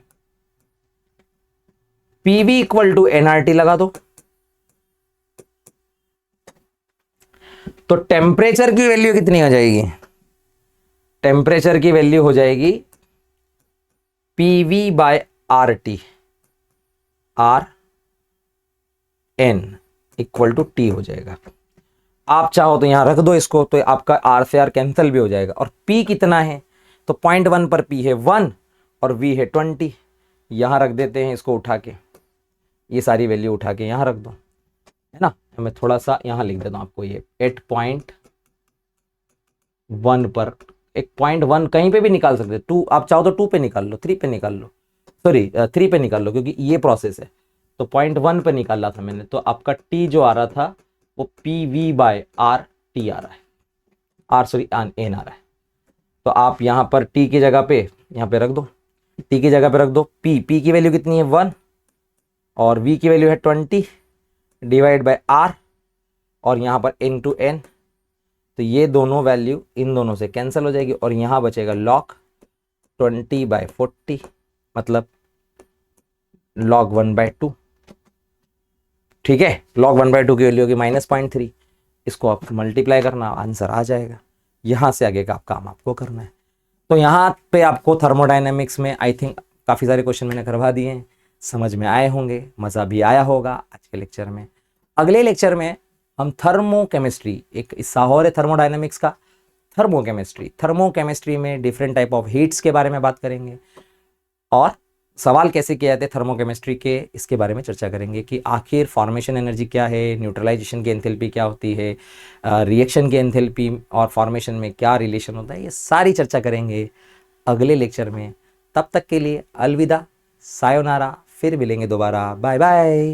पीवी इक्वल टू एनआरटी लगा दो, तो टेम्परेचर की वैल्यू कितनी हो जाएगी? टेम्परेचर की वैल्यू हो जाएगी PV by R T, R N equal to T हो जाएगा। आप चाहो तो यहां रख दो इसको, तो आपका आर से आर कैंसिल भी हो जाएगा। और पी कितना है, तो पॉइंट 1 पर पी है 1 और वी है 20। यहां रख देते हैं इसको उठा के, ये सारी वैल्यू उठा के यहां रख दो, है ना। मैं थोड़ा सा यहां लिख देता हूं आपको, ये 8.1 पर, एक पॉइंट 1 कहीं पे भी निकाल सकते हैं। 2 आप चाहो तो 2 पे निकाल लो, 3 पे निकाल लो, सॉरी 3 पे निकाल लो, क्योंकि ये प्रोसेस है। तो पॉइंट 1 पे निकाला था मैंने, तो आपका टी जो आ रहा था वो P V by R T आ रहा है, आर सॉरी एन आ रहा है। तो आप यहां पर टी की जगह पे यहां पे रख दो, टी की जगह पे रख दो पी की वैल्यू कितनी है 1 और वी की वैल्यू है 20 डिवाइड बाय आर, और यहां पर n टू n, तो ये दोनों वैल्यू इन दोनों से कैंसिल हो जाएगी और यहां बचेगा log 20/40, मतलब log 1/2। ठीक है, log 1/2 की वैल्यू होगी -0.3। इसको आप मल्टीप्लाई करना, आंसर आ जाएगा। यहां से आगे का काम आपको करना है। तो यहाँ पे आपको थर्मोडायनेमिक्स में आई थिंक काफ़ी सारे क्वेश्चन मैंने करवा दिए हैं, समझ में आए होंगे, मज़ा भी आया होगा आज के लेक्चर में। अगले लेक्चर में हम थर्मोकेमिस्ट्री, एक हिस्सा और है थर्मोडायनेमिक्स का, थर्मोकेमिस्ट्री में डिफरेंट टाइप ऑफ हीट्स के बारे में बात करेंगे, और सवाल कैसे किए जाते हैं थर्मोकेमिस्ट्री के, इसके बारे में चर्चा करेंगे कि आखिर फॉर्मेशन एनर्जी क्या है, न्यूट्रलाइजेशन की एंथैल्पी क्या होती है, रिएक्शन की एंथैल्पी और फॉर्मेशन में क्या रिलेशन होता है, ये सारी चर्चा करेंगे अगले लेक्चर में। तब तक के लिए अलविदा, सायोनारा, फिर मिलेंगे दोबारा, बाय बाय।